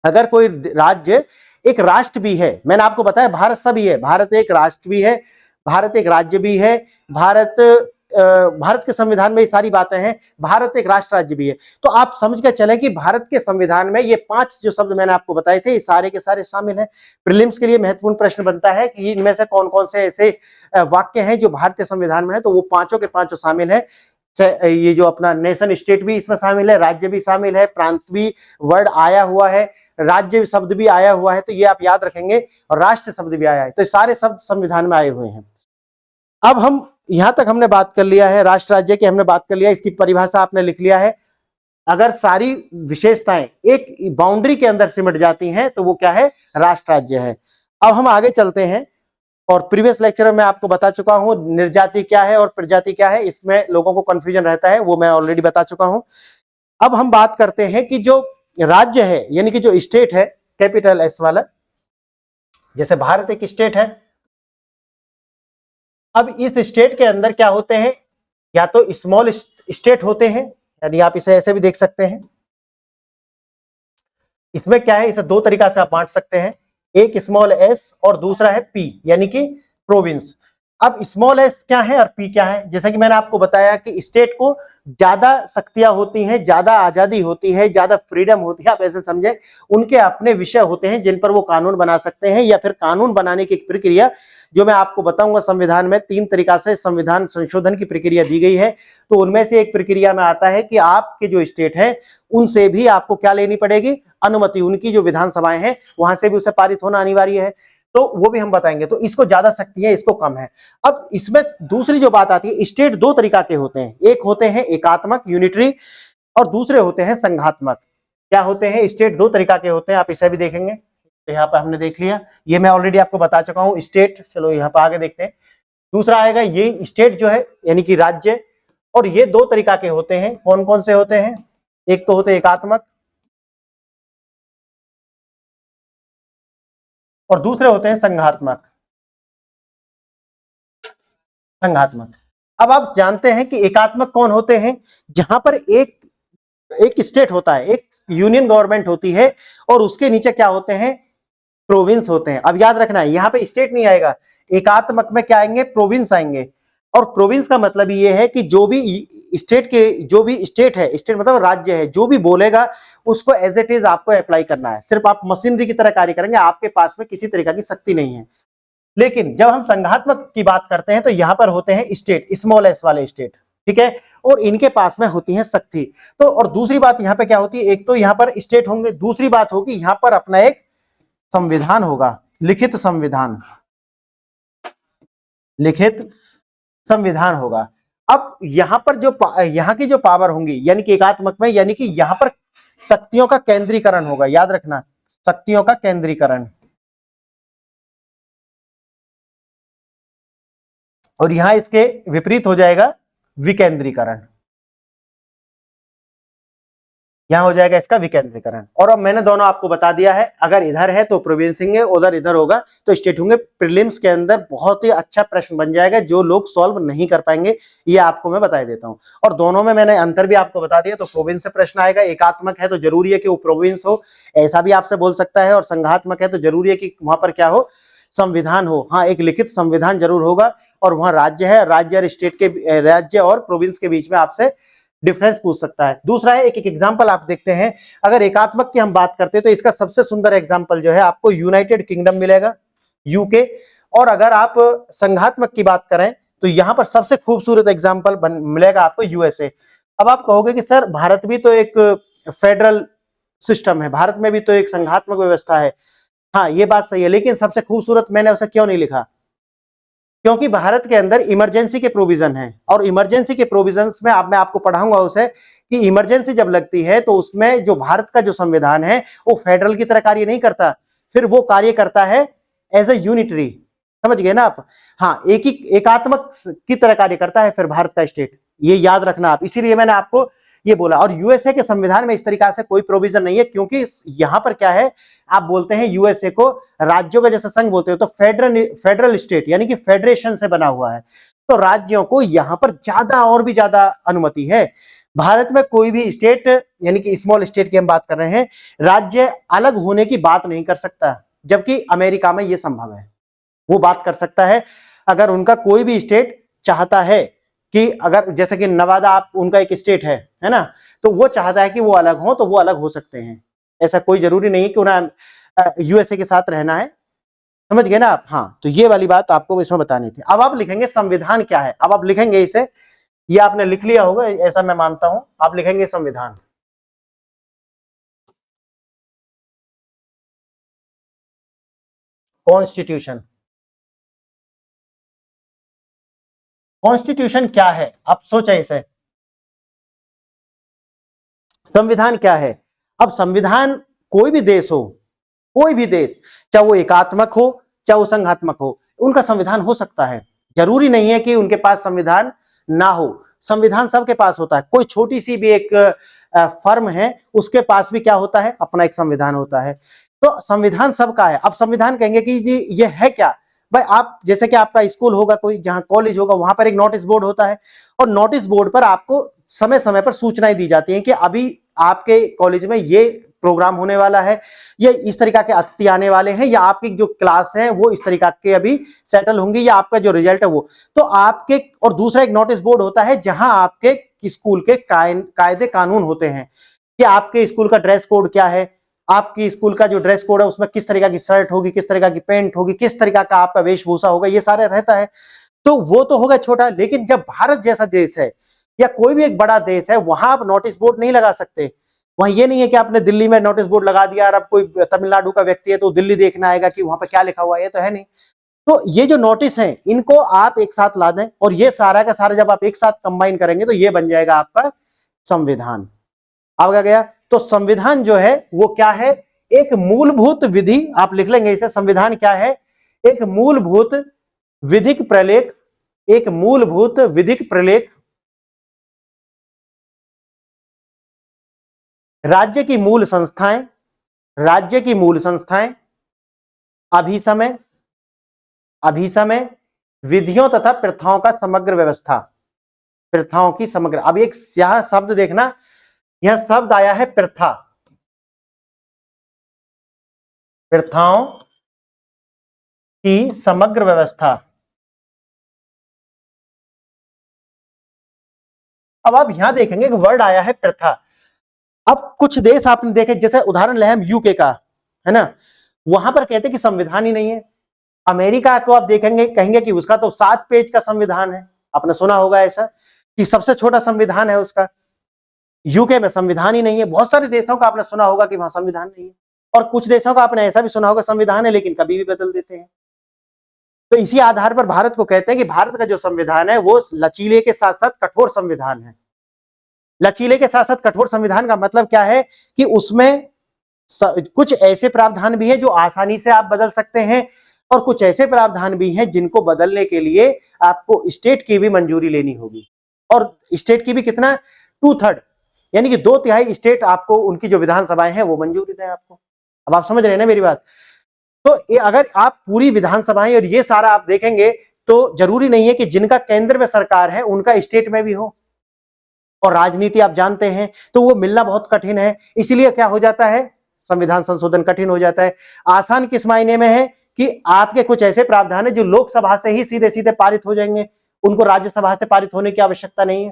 अगर कोई राज्य एक राष्ट्र भी है, मैंने आपको बताया भारत सभी है, भारत एक राष्ट्र भी है, भारत एक राज्य भी है, भारत भारत के संविधान में ये सारी बातें हैं। भारत एक राष्ट्र राज्य भी है, तो आप समझ के चलें कि भारत के संविधान में ये 5 जो शब्द मैंने आपको बताए थे, ये सारे के सारे शामिल हैं। प्रीलिम्स के लिए महत्वपूर्ण प्रश्न बनता है कि इनमें से कौन कौन से ऐसे वाक्य हैं जो भारतीय संविधान में है, तो वो पांचों के पांचों शामिल है। ये जो अपना नेशन स्टेट भी इसमें शामिल है, राज्य भी शामिल है, प्रांत भी वर्ड आया हुआ है, राज्य शब्द भी आया हुआ है, तो ये आप याद रखेंगे, और राष्ट्र शब्द भी आया है, तो सारे शब्द संविधान में आए हुए हैं। अब हम यहां तक हमने बात कर लिया है राष्ट्र राज्य की, हमने बात कर लिया, इसकी परिभाषा आपने लिख लिया है। अगर सारी विशेषताएं एक बाउंड्री के अंदर सिमट जाती हैं तो वो क्या है, राष्ट्र राज्य है। अब हम आगे चलते हैं, और प्रीवियस लेक्चर में मैं आपको बता चुका हूं निर्जाति क्या है और प्रजाति क्या है, इसमें लोगों को कंफ्यूजन रहता है, वो मैं ऑलरेडी बता चुका हूं। अब हम बात करते हैं कि जो राज्य है यानी कि जो स्टेट है, कैपिटल एस वाला, जैसे भारत एक स्टेट है। अब इस स्टेट के अंदर क्या होते हैं, या तो स्मॉल स्टेट होते हैं, यानी आप इसे ऐसे भी देख सकते हैं। इसमें क्या है, इसे दो तरीका से आप बांट सकते हैं, एक स्मॉल एस और दूसरा है पी, यानी कि प्रोविंस। अब स्मॉल एस क्या है और पी क्या है, जैसा कि मैंने आपको बताया कि स्टेट को ज्यादा शक्तियां होती हैं, ज्यादा आजादी होती है, ज्यादा फ्रीडम होती है, आप ऐसे समझे, उनके अपने विषय होते हैं जिन पर वो कानून बना सकते हैं, या फिर कानून बनाने की एक प्रक्रिया जो मैं आपको बताऊंगा। संविधान में 3 तरीका से संविधान संशोधन की प्रक्रिया दी गई है, तो उनमें से एक प्रक्रिया में आता है कि आपके जो स्टेट है उनसे भी आपको क्या लेनी पड़ेगी, अनुमति, उनकी जो विधानसभाएं हैं वहां से भी उसे पारित होना अनिवार्य है, तो वो भी हम बताएंगे। तो इसको ज्यादा शक्ति है, इसको कम है। अब इसमें दूसरी जो बात आती है, स्टेट 2 तरीका के होते हैं, एक होते हैं एकात्मक यूनिटरी, और दूसरे होते हैं संघात्मक। क्या होते हैं, स्टेट 2 तरीका के होते हैं, आप इसे भी देखेंगे, तो यहाँ पर हमने देख लिया, ये मैं ऑलरेडी आपको बता चुका हूँ स्टेट। चलो यहाँ पर आगे देखते हैं, दूसरा आएगा ये स्टेट जो है यानी कि राज्य, और ये 2 तरीका के होते हैं। कौन कौन से होते हैं, एक तो होते हैं एकात्मक और दूसरे होते हैं संघात्मक। संघात्मक, अब आप जानते हैं कि एकात्मक कौन होते हैं, जहां पर एक स्टेट होता है, एक यूनियन गवर्नमेंट होती है, और उसके नीचे क्या होते हैं, प्रोविंस होते हैं। अब याद रखना है, यहां पे स्टेट नहीं आएगा, एकात्मक में क्या आएंगे, प्रोविंस आएंगे। और प्रोविंस का मतलब ये है कि जो भी स्टेट के, जो भी स्टेट है, स्टेट मतलब राज्य है, जो भी बोलेगा उसको एज इट इज आपको अप्लाई करना है, सिर्फ आप मशीनरी की तरह कार्य करेंगे, आपके पास में किसी तरीका की शक्ति नहीं है। लेकिन जब हम संघात्मक की बात करते हैं तो यहां पर होते हैं स्टेट, स्मॉल एस वाले स्टेट, ठीक है, और इनके पास में होती है शक्ति। तो और दूसरी बात यहां पे क्या होती है, एक तो यहां पर स्टेट होंगे, दूसरी बात होगी यहां पर अपना एक संविधान होगा, लिखित संविधान, लिखित संविधान होगा। अब यहां पर जो यहां की जो पावर होंगी, यानी कि एकात्मक में, यानी कि यहां पर शक्तियों का केंद्रीकरण होगा, याद रखना, शक्तियों का केंद्रीकरण, और यहां इसके विपरीत हो जाएगा विकेंद्रीकरण, यहां हो जाएगा इसका विकेंद्रीकरण। और अब मैंने दोनों आपको बता दिया है, अगर इधर है तो प्रोविंस होंगे, उधर इधर होगा तो स्टेट होंगे। प्रीलिम्स के अंदर बहुत ही अच्छा प्रश्न बन जाएगा, जो लोग सॉल्व नहीं कर पाएंगे, ये आपको मैं बता देता हूं। और दोनों में मैंने अंतर भी आपको बता दिया, तो प्रोविंस से प्रश्न आएगा, एकात्मक है तो जरूरी है कि वो प्रोविंस हो, ऐसा भी आपसे बोल सकता है, और संघात्मक है तो जरूरी है कि वहां पर क्या हो, संविधान हो। हाँ, एक लिखित संविधान जरूर होगा, और वहां राज्य है, राज्य और स्टेट के, राज्य और प्रोविंस के बीच में आपसे डिफरेंस पूछ सकता है। दूसरा है, एक एग्जांपल आप देखते हैं, अगर एकात्मक की हम बात करते हैं तो इसका सबसे सुंदर एग्जांपल जो है आपको यूनाइटेड किंगडम मिलेगा, यूके। और अगर आप संघात्मक की बात करें तो यहां पर सबसे खूबसूरत एग्जांपल मिलेगा आपको यूएसए। अब आप कहोगे कि सर भारत भी तो एक फेडरल सिस्टम है, भारत में भी तो एक संघात्मक व्यवस्था है। हाँ, ये बात सही है, लेकिन सबसे खूबसूरत मैंने उसे क्यों नहीं लिखा, क्योंकि भारत के अंदर इमरजेंसी के प्रोविजन है, और इमरजेंसी के प्रोविजंस में मैं आपको पढ़ाऊंगा उसे, कि इमरजेंसी जब लगती है तो उसमें जो भारत का जो संविधान है वो फेडरल की तरह कार्य नहीं करता, फिर वो कार्य करता है एज ए यूनिटरी, समझ गए ना आप। हाँ, एकात्मक की तरह कार्य करता है फिर भारत का स्टेट, ये याद रखना आप, इसीलिए मैंने आपको ये बोला। और यूएसए के संविधान में इस तरीका से कोई प्रोविजन नहीं है, क्योंकि यहां पर क्या है, आप बोलते हैं यूएसए को राज्यों का जैसा संघ बोलते हो, तो फेडरल स्टेट यानी कि फेडरेशन से बना हुआ है, तो राज्यों को यहां पर ज्यादा और भी ज्यादा अनुमति है। भारत में कोई भी स्टेट यानी कि स्मॉल स्टेट की हम बात कर रहे हैं, राज्य अलग होने की बात नहीं कर सकता, जबकि अमेरिका में यह संभव है, वो बात कर सकता है। अगर उनका कोई भी स्टेट चाहता है कि अगर जैसे कि नवादा आप उनका एक स्टेट है ना, तो वो चाहता है कि वो अलग हो तो वो अलग हो सकते हैं। ऐसा कोई जरूरी नहीं है कि उन्हें यूएसए के साथ रहना है। समझ गए ना आप? हाँ, तो ये वाली बात आपको इसमें बतानी थी। अब आप लिखेंगे संविधान क्या है। अब आप लिखेंगे इसे, ये आपने लिख लिया होगा ऐसा मैं मानता हूं। आप लिखेंगे संविधान। कॉन्स्टिट्यूशन। कॉन्स्टिट्यूशन क्या है आप सोचें इसे। संविधान क्या है? अब संविधान, कोई भी देश हो, कोई भी देश, चाहे वो एकात्मक हो चाहे वो संघात्मक हो, उनका संविधान हो सकता है। जरूरी नहीं है कि उनके पास संविधान ना हो। संविधान सबके पास होता है। कोई छोटी सी भी एक फर्म है, उसके पास भी क्या होता है? अपना एक संविधान होता है। तो संविधान सबका है। अब संविधान कहेंगे कि जी ये है क्या? भाई आप जैसे कि आपका स्कूल होगा, कोई जहां कॉलेज होगा, वहां पर एक नोटिस बोर्ड होता है, और नोटिस बोर्ड पर आपको समय समय पर सूचनाएं दी जाती हैं कि अभी आपके कॉलेज में ये प्रोग्राम होने वाला है, ये इस तरीका के अतिथि आने वाले हैं, या आपकी जो क्लास है वो इस तरीका के अभी सेटल होंगी, या आपका जो रिजल्ट है वो। तो आपके, और दूसरा एक नोटिस बोर्ड होता है जहां आपके स्कूल के कायदे कानून होते हैं कि आपके स्कूल का ड्रेस कोड क्या है, आपकी स्कूल का जो ड्रेस कोड है उसमें किस तरीका की शर्ट होगी, किस तरीका की पैंट होगी, किस तरीका का आपका वेशभूषा होगा, ये सारे रहता है। तो वो तो होगा छोटा, लेकिन जब भारत जैसा देश है या कोई भी एक बड़ा देश है, वहां आप नोटिस बोर्ड नहीं लगा सकते। वहां ये नहीं है कि आपने दिल्ली में नोटिस बोर्ड लगा दिया और अब कोई तमिलनाडु का व्यक्ति है तो दिल्ली देखना आएगा कि वहां पर क्या लिखा हुआ है, ये तो है नहीं। तो ये जो नोटिस है इनको आप एक साथ ला दें, और ये सारा का सारा जब आप एक साथ कंबाइन करेंगे तो ये बन जाएगा आपका संविधान। आ गया? तो संविधान जो है वो क्या है? एक मूलभूत विधि, आप लिख लेंगे इसे। संविधान क्या है? एक मूलभूत विधिक प्रलेख, एक मूलभूत विधिक प्रलेख, राज्य की मूल संस्थाएं, राज्य की मूल संस्थाएं, अभिसमय, अभिसमय, विधियों तथा प्रथाओं का समग्र व्यवस्था, प्रथाओं की समग्र। अब एक यह शब्द देखना, यह शब्द आया है प्रथा, प्रथाओं की समग्र व्यवस्था। अब आप यहां देखेंगे कि वर्ड आया है प्रथा। अब कुछ देश आपने देखे, जैसे उदाहरण ले हम यूके का, है ना, वहां पर कहते हैं कि संविधान ही नहीं है। अमेरिका को आप देखेंगे, कहेंगे कि उसका तो 7 पेज का संविधान है। आपने सुना होगा ऐसा कि सबसे छोटा संविधान है उसका। यूके में संविधान ही नहीं है। बहुत सारे देशों का आपने सुना होगा कि वहां संविधान नहीं है, और कुछ देशों का आपने ऐसा भी सुना होगा संविधान है लेकिन कभी भी बदल देते हैं। तो इसी आधार पर भारत को कहते हैं कि भारत का जो संविधान है वो लचीले के साथ साथ कठोर संविधान है। लचीले के साथ साथ कठोर संविधान का मतलब क्या है कि उसमें कुछ ऐसे प्रावधान भी है जो आसानी से आप बदल सकते हैं, और कुछ ऐसे प्रावधान भी हैं जिनको बदलने के लिए आपको स्टेट की भी मंजूरी लेनी होगी। और स्टेट की भी कितना? 2/3, यानी कि 2/3 स्टेट आपको, उनकी जो विधानसभाएं हैं वो मंजूरी दें आपको। अब आप समझ रहे हैं ना मेरी बात? तो अगर आप पूरी विधानसभाएं और ये सारा आप देखेंगे तो जरूरी नहीं है कि जिनका केंद्र में सरकार है उनका स्टेट में भी हो, और राजनीति आप जानते हैं तो वो मिलना बहुत कठिन है। इसीलिए क्या हो जाता है? संविधान संशोधन कठिन हो जाता है। आसान किस मायने में है कि आपके कुछ ऐसे प्रावधान है जो लोकसभा से ही सीधे सीधे पारित हो जाएंगे, उनको राज्यसभा से पारित होने की आवश्यकता नहीं है।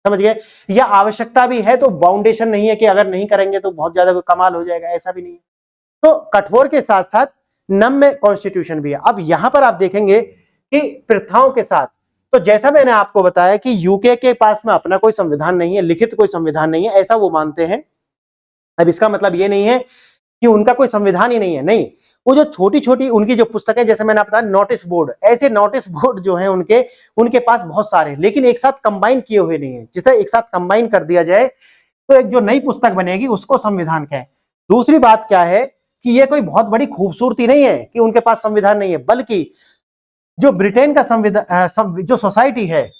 समझ गए? या आवश्यकता भी है तो बाउंडेशन नहीं है कि अगर नहीं करेंगे तो बहुत ज्यादा कोई कमाल हो जाएगा, ऐसा भी नहीं है। तो कठोर के साथ साथ नम्य कॉन्स्टिट्यूशन भी है। अब यहां पर आप देखेंगे कि प्रथाओं के साथ, तो जैसा मैंने आपको बताया कि यूके के पास में अपना कोई संविधान नहीं है, लिखित कोई संविधान नहीं है, ऐसा वो मानते हैं। अब इसका मतलब ये नहीं है कि उनका कोई संविधान ही नहीं है, नहीं। वो जो छोटी छोटी उनकी जो पुस्तकें, जैसे मैंने आपको बताया नोटिस बोर्ड, ऐसे नोटिस बोर्ड जो है उनके पास बहुत सारे, लेकिन एक साथ कंबाइन किए हुए नहीं है। जिसे एक साथ कंबाइन कर दिया जाए तो एक जो नई पुस्तक बनेगी उसको संविधान कहें। दूसरी बात क्या है कि ये कोई बहुत बड़ी खूबसूरती नहीं है कि उनके पास संविधान नहीं है, बल्कि जो ब्रिटेन का संविधान, जो सोसाइटी है,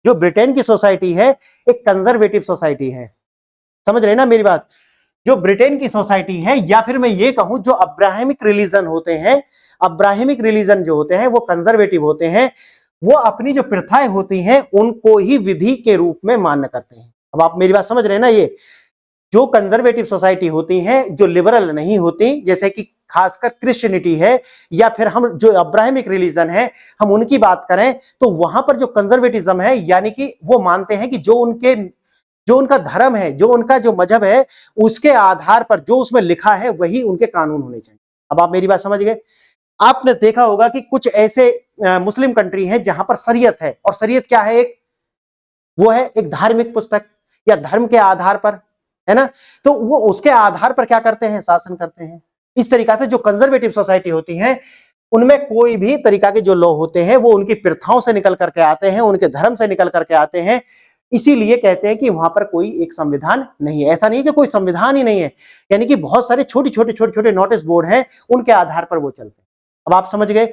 जो ब्रिटेन की सोसाइटी है, एक कंजर्वेटिव सोसाइटी है। समझ रहे ना मेरी बात? जो ब्रिटेन की सोसाइटी है, या फिर मैं ये कहूं जो अब्राहमिक रिलीजन होते हैं, अब्राहमिक रिलीजन जो होते हैं वो कंजर्वेटिव होते हैं। वो अपनी जो प्रथाएं होती हैं उनको ही विधि के रूप में मान्य करते हैं। अब आप मेरी बात समझ रहे हैं ना? ये जो कंजर्वेटिव सोसाइटी होती हैं, जो लिबरल नहीं होती, जैसे कि खासकर क्रिश्चियनिटी है या फिर हम जो अब्राहमिक रिलीजन है हम उनकी बात करें तो वहां पर जो कंजर्वेटिज्म है, यानी कि वो मानते हैं कि जो उनका धर्म है, जो उनका जो मजहब है, उसके आधार पर जो उसमें लिखा है वही उनके कानून होने चाहिए। अब आप मेरी बात समझ गए। आपने देखा होगा कि कुछ ऐसे मुस्लिम कंट्री हैं जहां पर शरीयत है, और शरीयत क्या है, वो है एक धार्मिक पुस्तक या धर्म के आधार पर, है ना, तो वो उसके आधार पर क्या करते हैं, शासन करते हैं। इस तरीका से जो कंजर्वेटिव सोसाइटी होती है उनमें कोई भी तरीका के जो लॉ होते हैं वो उनकी प्रथाओं से निकल करके आते हैं, उनके धर्म से निकल करके आते हैं। इसीलिए कहते हैं कि वहां पर कोई एक संविधान नहीं है। ऐसा नहीं है कि कोई संविधान ही नहीं है, यानी कि बहुत सारे छोटे छोटे नोटिस बोर्ड हैं, उनके आधार पर वो चलते हैं। अब आप समझ गए।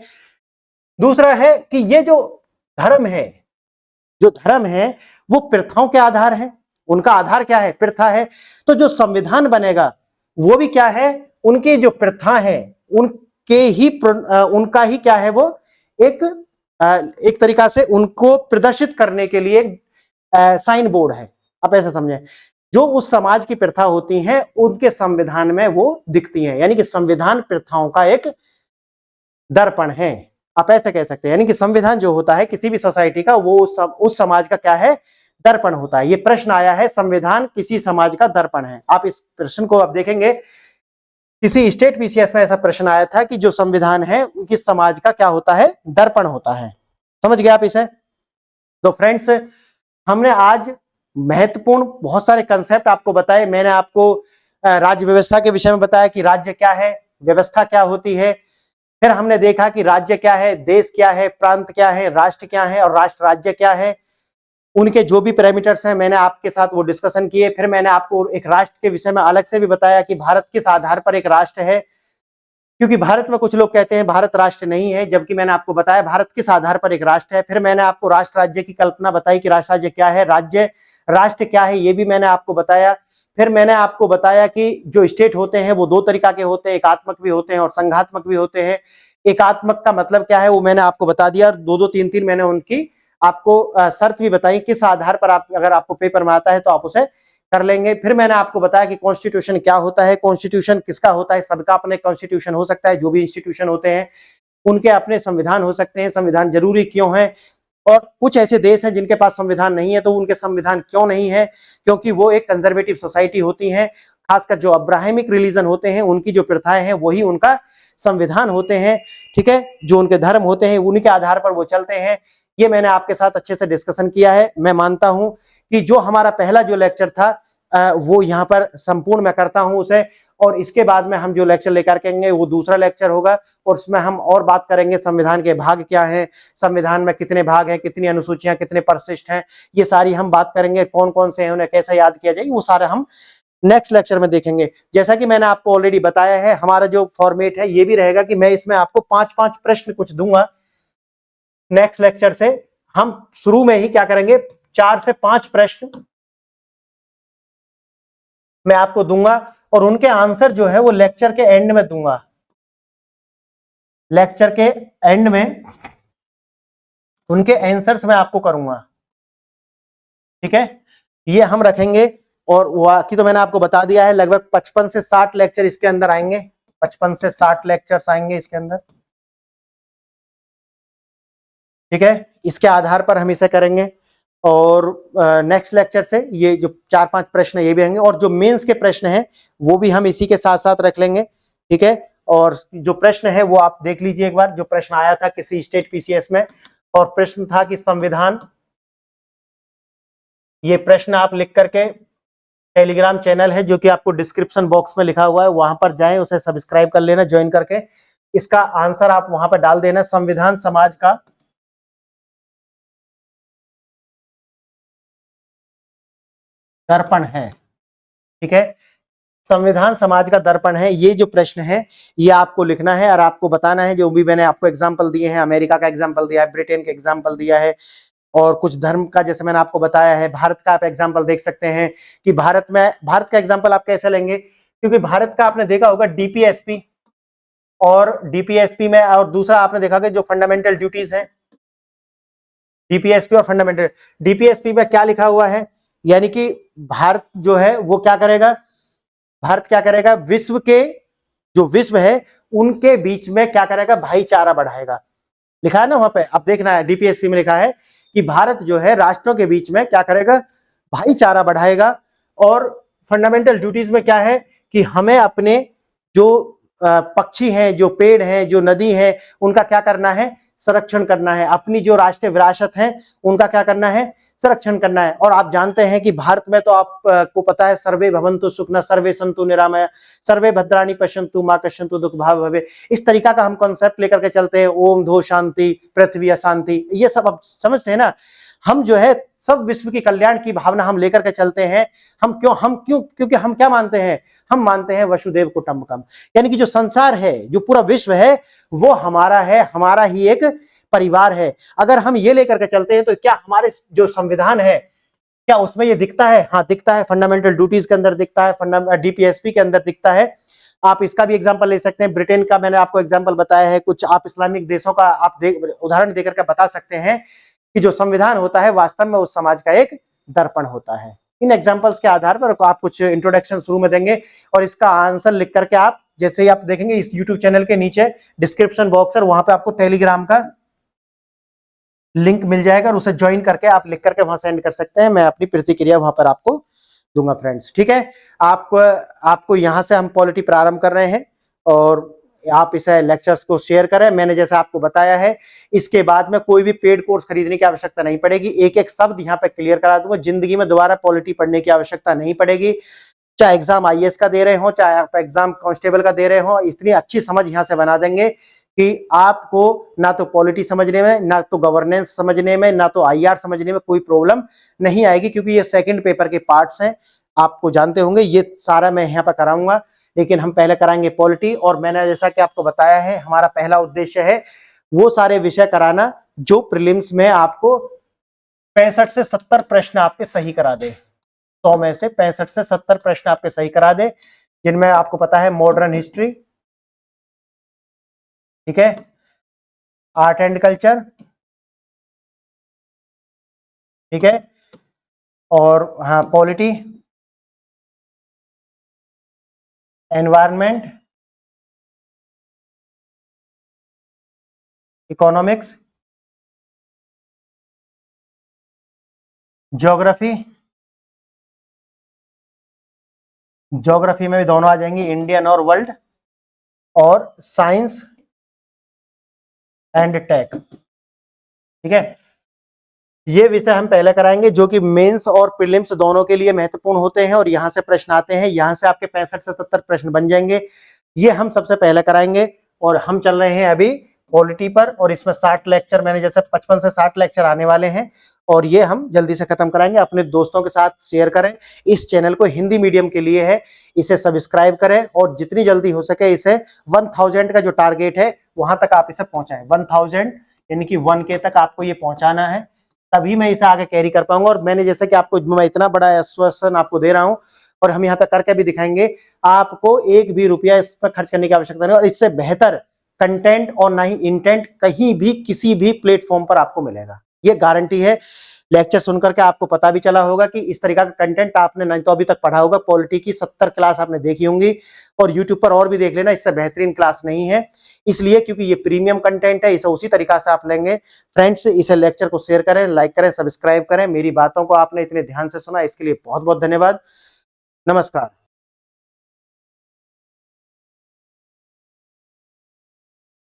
दूसरा है कि ये जो धर्म है वो प्रथाओं के आधार है। उनका आधार क्या है, प्रथा है। तो जो संविधान बनेगा वो भी क्या है, उनकी जो प्रथा है उनका ही क्या है, वो एक तरीका से उनको प्रदर्शित करने के लिए साइन बोर्ड है। आप ऐसा समझें, जो उस समाज की प्रथा होती हैं उनके संविधान में वो दिखती हैं, यानी कि संविधान प्रथाओं का एक दर्पण है। आप ऐसे कह सकते हैं, यानी कि संविधान जो होता है किसी भी सोसाइटी का वो उस समाज का क्या है, दर्पण होता है। ये प्रश्न आया है, संविधान किसी समाज का दर्पण है। आप इस प्रश्न को आप देखेंगे किसी स्टेट पीसीएस में ऐसा प्रश्न आया था कि जो संविधान है किस समाज का क्या होता है, दर्पण होता है। समझ गए आप इसे। तो फ्रेंड्स, हमने आज महत्वपूर्ण बहुत सारे कंसेप्ट आपको बताए। मैंने आपको राज्य व्यवस्था के विषय में बताया कि राज्य क्या है, व्यवस्था क्या होती है। फिर हमने देखा कि राज्य क्या है, देश क्या है, प्रांत क्या है, राष्ट्र क्या है और राष्ट्र राज्य क्या है। उनके जो भी पैरामीटर्स हैं मैंने आपके साथ वो डिस्कशन किए। फिर मैंने आपको एक राष्ट्र के विषय में अलग से भी बताया कि भारत किस आधार पर एक राष्ट्र है, क्योंकि भारत में कुछ लोग कहते हैं भारत राष्ट्र नहीं है, जबकि मैंने आपको बताया भारत किस आधार पर एक राष्ट्र है। फिर मैंने आपको राष्ट्र राज्य की कल्पना बताई कि राष्ट्र राज्य क्या है, राज्य राष्ट्र क्या है, ये भी मैंने आपको बताया। फिर मैंने आपको बताया कि जो स्टेट होते हैं वो दो तरीका के होते हैं, एकात्मक भी होते हैं और संघात्मक भी होते हैं। एकात्मक का मतलब क्या है वो मैंने आपको बता दिया, दो तीन मैंने उनकी आपको शर्त भी बताई, किस आधार पर आप अगर आपको पेपर में आता है तो आप उसे कर लेंगे। फिर मैंने आपको बताया कि कॉन्स्टिट्यूशन क्या होता है, कॉन्स्टिट्यूशन किसका होता है, सबका अपने कॉन्स्टिट्यूशन हो सकता है। जो भी इंस्टीट्यूशन होते हैं उनके अपने संविधान हो सकते हैं, संविधान जरूरी क्यों है, और कुछ ऐसे देश हैं जिनके पास संविधान नहीं है तो उनके संविधान क्यों नहीं है, क्योंकि वो एक कंजर्वेटिव सोसाइटी होती है। खासकर जो अब्राहमिक रिलीजन होते हैं उनकी जो प्रथाएं हैं वही उनका संविधान होते हैं, ठीक है। जो उनके धर्म होते हैं उन्हीं के आधार पर वो चलते हैं। ये मैंने आपके साथ अच्छे से डिस्कशन किया है। मैं मानता हूं कि जो हमारा पहला जो लेक्चर था वो यहाँ पर संपूर्ण मैं करता हूं उसे, और इसके बाद में हम जो लेक्चर लेकर के आएंगे वो दूसरा लेक्चर होगा, और उसमें हम और बात करेंगे संविधान के भाग क्या है, संविधान में कितने भाग हैं, कितनी अनुसूचियां, कितने परिशिष्ट हैं, ये सारी हम बात करेंगे। कौन कौन से हैं, उन्हें कैसे याद किया जाए, वो सारा हम नेक्स्ट लेक्चर में देखेंगे। जैसा कि मैंने आपको ऑलरेडी बताया है, हमारा जो फॉर्मेट है ये भी रहेगा कि मैं इसमें आपको 5-5 प्रश्न कुछ दूंगा। नेक्स्ट लेक्चर से हम शुरू में ही क्या करेंगे, 4 से 5 प्रश्न मैं आपको दूंगा, और उनके आंसर जो है वो लेक्चर के एंड में दूंगा। लेक्चर के एंड में उनके आंसर्स मैं आपको करूंगा, ठीक है। ये हम रखेंगे, और बाकी तो मैंने आपको बता दिया है लगभग 55 से 60 लेक्चर इसके अंदर आएंगे, 55 से 60 लेक्चर्स आएंगे इसके अंदर, ठीक है। इसके आधार पर हम इसे करेंगे, और नेक्स्ट लेक्चर से ये जो 4-5 प्रश्न ये भी आएंगे, और जो मेंस के प्रश्न हैं वो भी हम इसी के साथ साथ रख लेंगे, ठीक है। और जो प्रश्न है वो आप देख लीजिए एक बार, जो प्रश्न आया था किसी स्टेट पीसीएस में, और प्रश्न था कि संविधान, ये प्रश्न आप लिख करके टेलीग्राम चैनल है जो कि आपको डिस्क्रिप्शन बॉक्स में लिखा हुआ है, वहां पर जाएं, उसे सब्सक्राइब कर लेना, ज्वाइन करके इसका आंसर आप वहां पर डाल देना। संविधान समाज का दर्पण है, ठीक है। संविधान समाज का दर्पण है, ये जो प्रश्न है ये आपको लिखना है, और आपको बताना है, जो भी मैंने आपको एग्जांपल दिए हैं, अमेरिका का एग्जांपल दिया है, ब्रिटेन का एग्जांपल दिया है, और कुछ धर्म का जैसे मैंने आपको बताया है, भारत का आप एग्जांपल देख सकते हैं कि भारत का एग्जांपल आप कैसे लेंगे, क्योंकि भारत का आपने देखा होगा डीपीएसपी, और डीपीएसपी में, और दूसरा आपने देखा कि जो फंडामेंटल ड्यूटीज है, डीपीएसपी और फंडामेंटल, डीपीएसपी में क्या लिखा हुआ है, यानी कि भारत जो है वो क्या करेगा, भारत क्या करेगा, विश्व के जो विश्व है उनके बीच में क्या करेगा, भाईचारा बढ़ाएगा। लिखा है ना वहां पे, अब देखना है डीपीएसपी में लिखा है कि भारत जो है राष्ट्रों के बीच में क्या करेगा, भाईचारा बढ़ाएगा। और फंडामेंटल ड्यूटीज में क्या है कि हमें अपने जो पक्षी हैं, जो पेड़ हैं, जो नदी है, उनका क्या करना है, संरक्षण करना है। अपनी जो राष्ट्रीय विरासत है उनका क्या करना है, संरक्षण करना है। और आप जानते हैं कि भारत में तो आपको पता है, सर्वे भवन्तु सुखिनः सर्वे सन्तु निरामया सर्वे भद्राणि पश्यन्तु मा कश्चित् दुःख भाग् भवेत्। इस तरीका का हम कॉन्सेप्ट लेकर के चलते हैं, ओम धो शांति पृथ्वी अशांति, ये सब आप समझते हैं ना। हम जो है सब विश्व की कल्याण की भावना हम लेकर के चलते हैं। हम क्यों, क्योंकि हम क्या मानते हैं, हम मानते हैं वसुदेव कुटुंबकम, यानी कि जो संसार है, जो पूरा विश्व है, वो हमारा है, हमारा ही एक परिवार है। अगर हम ये लेकर के चलते हैं तो क्या हमारे जो संविधान है, क्या उसमें ये दिखता है? हाँ दिखता है, फंडामेंटल ड्यूटीज के अंदर दिखता है, डीपीएसपी के अंदर दिखता है। आप इसका भी एग्जांपल ले सकते हैं, ब्रिटेन का मैंने आपको एग्जांपल बताया है, कुछ आप इस्लामिक देशों का आप उदाहरण देकर के बता सकते हैं कि जो संविधान होता है वास्तव में उस समाज का एक दर्पण होता है। इन एग्जांपल्स के आधार पर आप कुछ इंट्रोडक्शन शुरू में देंगे और इसका आंसर लिख करके आप जैसे ही आप देखेंगे इस यूट्यूब चैनल के नीचे डिस्क्रिप्शन बॉक्स है, वहां पे आपको टेलीग्राम का लिंक मिल जाएगा और उसे ज्वाइन करके आप लिख करके वहां सेंड कर सकते हैं। मैं अपनी प्रतिक्रिया वहां पर आपको दूंगा फ्रेंड्स, ठीक है। आपको यहां से हम पॉलिटी प्रारंभ कर रहे हैं और आप इसे लेक्चर्स को शेयर करें। मैंने जैसे आपको बताया है, इसके बाद में कोई भी पेड कोर्स खरीदने की आवश्यकता नहीं पड़ेगी। एक एक शब्द यहाँ पे क्लियर करा दूंगा, जिंदगी में दोबारा पॉलिटी पढ़ने की आवश्यकता नहीं पड़ेगी। चाहे एग्जाम आईएएस का दे रहे हो, चाहे आप एग्जाम कांस्टेबल का दे रहे हो, इतनी अच्छी समझ यहाँ से बना देंगे कि आपको ना तो पॉलिटी समझने में, ना तो गवर्नेंस समझने में, ना तो आईआर समझने में कोई प्रॉब्लम नहीं आएगी, क्योंकि ये सेकंड पेपर के पार्ट्स हैं। आपको जानते होंगे, ये सारा मैं यहाँ पर कराऊंगा, लेकिन हम पहले कराएंगे पॉलिटी। और मैंने जैसा कि आपको बताया है, हमारा पहला उद्देश्य है वो सारे विषय कराना जो प्रीलिम्स में आपको 65 से 70 प्रश्न आपके सही करा दे। 100 में से 65 से 70 प्रश्न आपके सही करा दे, जिनमें आपको पता है मॉडर्न हिस्ट्री, ठीक है, आर्ट एंड कल्चर, ठीक है, और हाँ polity, environment, economics, geography, geography में भी दोनों आ जाएंगी, इंडियन और वर्ल्ड, और साइंस एंड टेक, ठीक है। ये विषय हम पहले कराएंगे जो कि मेंस और प्रीलिम्स दोनों के लिए महत्वपूर्ण होते हैं, और यहां से प्रश्न आते हैं, यहां से आपके 65 से 70 प्रश्न बन जाएंगे। ये हम सबसे पहले कराएंगे। और हम चल रहे हैं अभी पॉलिटी पर, और इसमें 60 लेक्चर, मैंने जैसे 55 से 60 लेक्चर आने वाले हैं, और ये हम जल्दी से खत्म कराएंगे। अपने दोस्तों के साथ शेयर करें। इस चैनल को हिंदी मीडियम के लिए है, इसे सब्सक्राइब करें, और जितनी जल्दी हो सके इसे 1000 का जो टारगेट है वहां तक आप इसे पहुंचाएं। 1000 यानी कि 1K तक आपको ये पहुंचाना है, तभी मैं इसे आगे कैरी कर पाऊंगा। और मैंने जैसे कि आपको मैं इतना बड़ा आश्वासन आपको दे रहा हूं, और हम यहाँ पे करके भी दिखाएंगे, आपको एक भी रुपया इस पर खर्च करने की आवश्यकता नहीं, और इससे बेहतर कंटेंट और ना ही इंटेंट कहीं भी किसी भी प्लेटफॉर्म पर आपको मिलेगा, ये गारंटी है। लेक्चर सुनकर के आपको पता भी चला होगा कि इस तरीका का कंटेंट आपने नहीं तो अभी तक पढ़ा होगा। पॉलिटी की 70 क्लास आपने देखी होंगी, और यूट्यूब पर और भी देख लेना, इससे बेहतरीन क्लास नहीं है। इसलिए क्योंकि ये प्रीमियम कंटेंट है, इसे उसी तरीका से आप लेंगे। फ्रेंड्स, इसे लेक्चर को शेयर करें, लाइक करें, सब्सक्राइब करें। मेरी बातों को आपने इतने ध्यान से सुना, इसके लिए बहुत बहुत धन्यवाद। नमस्कार।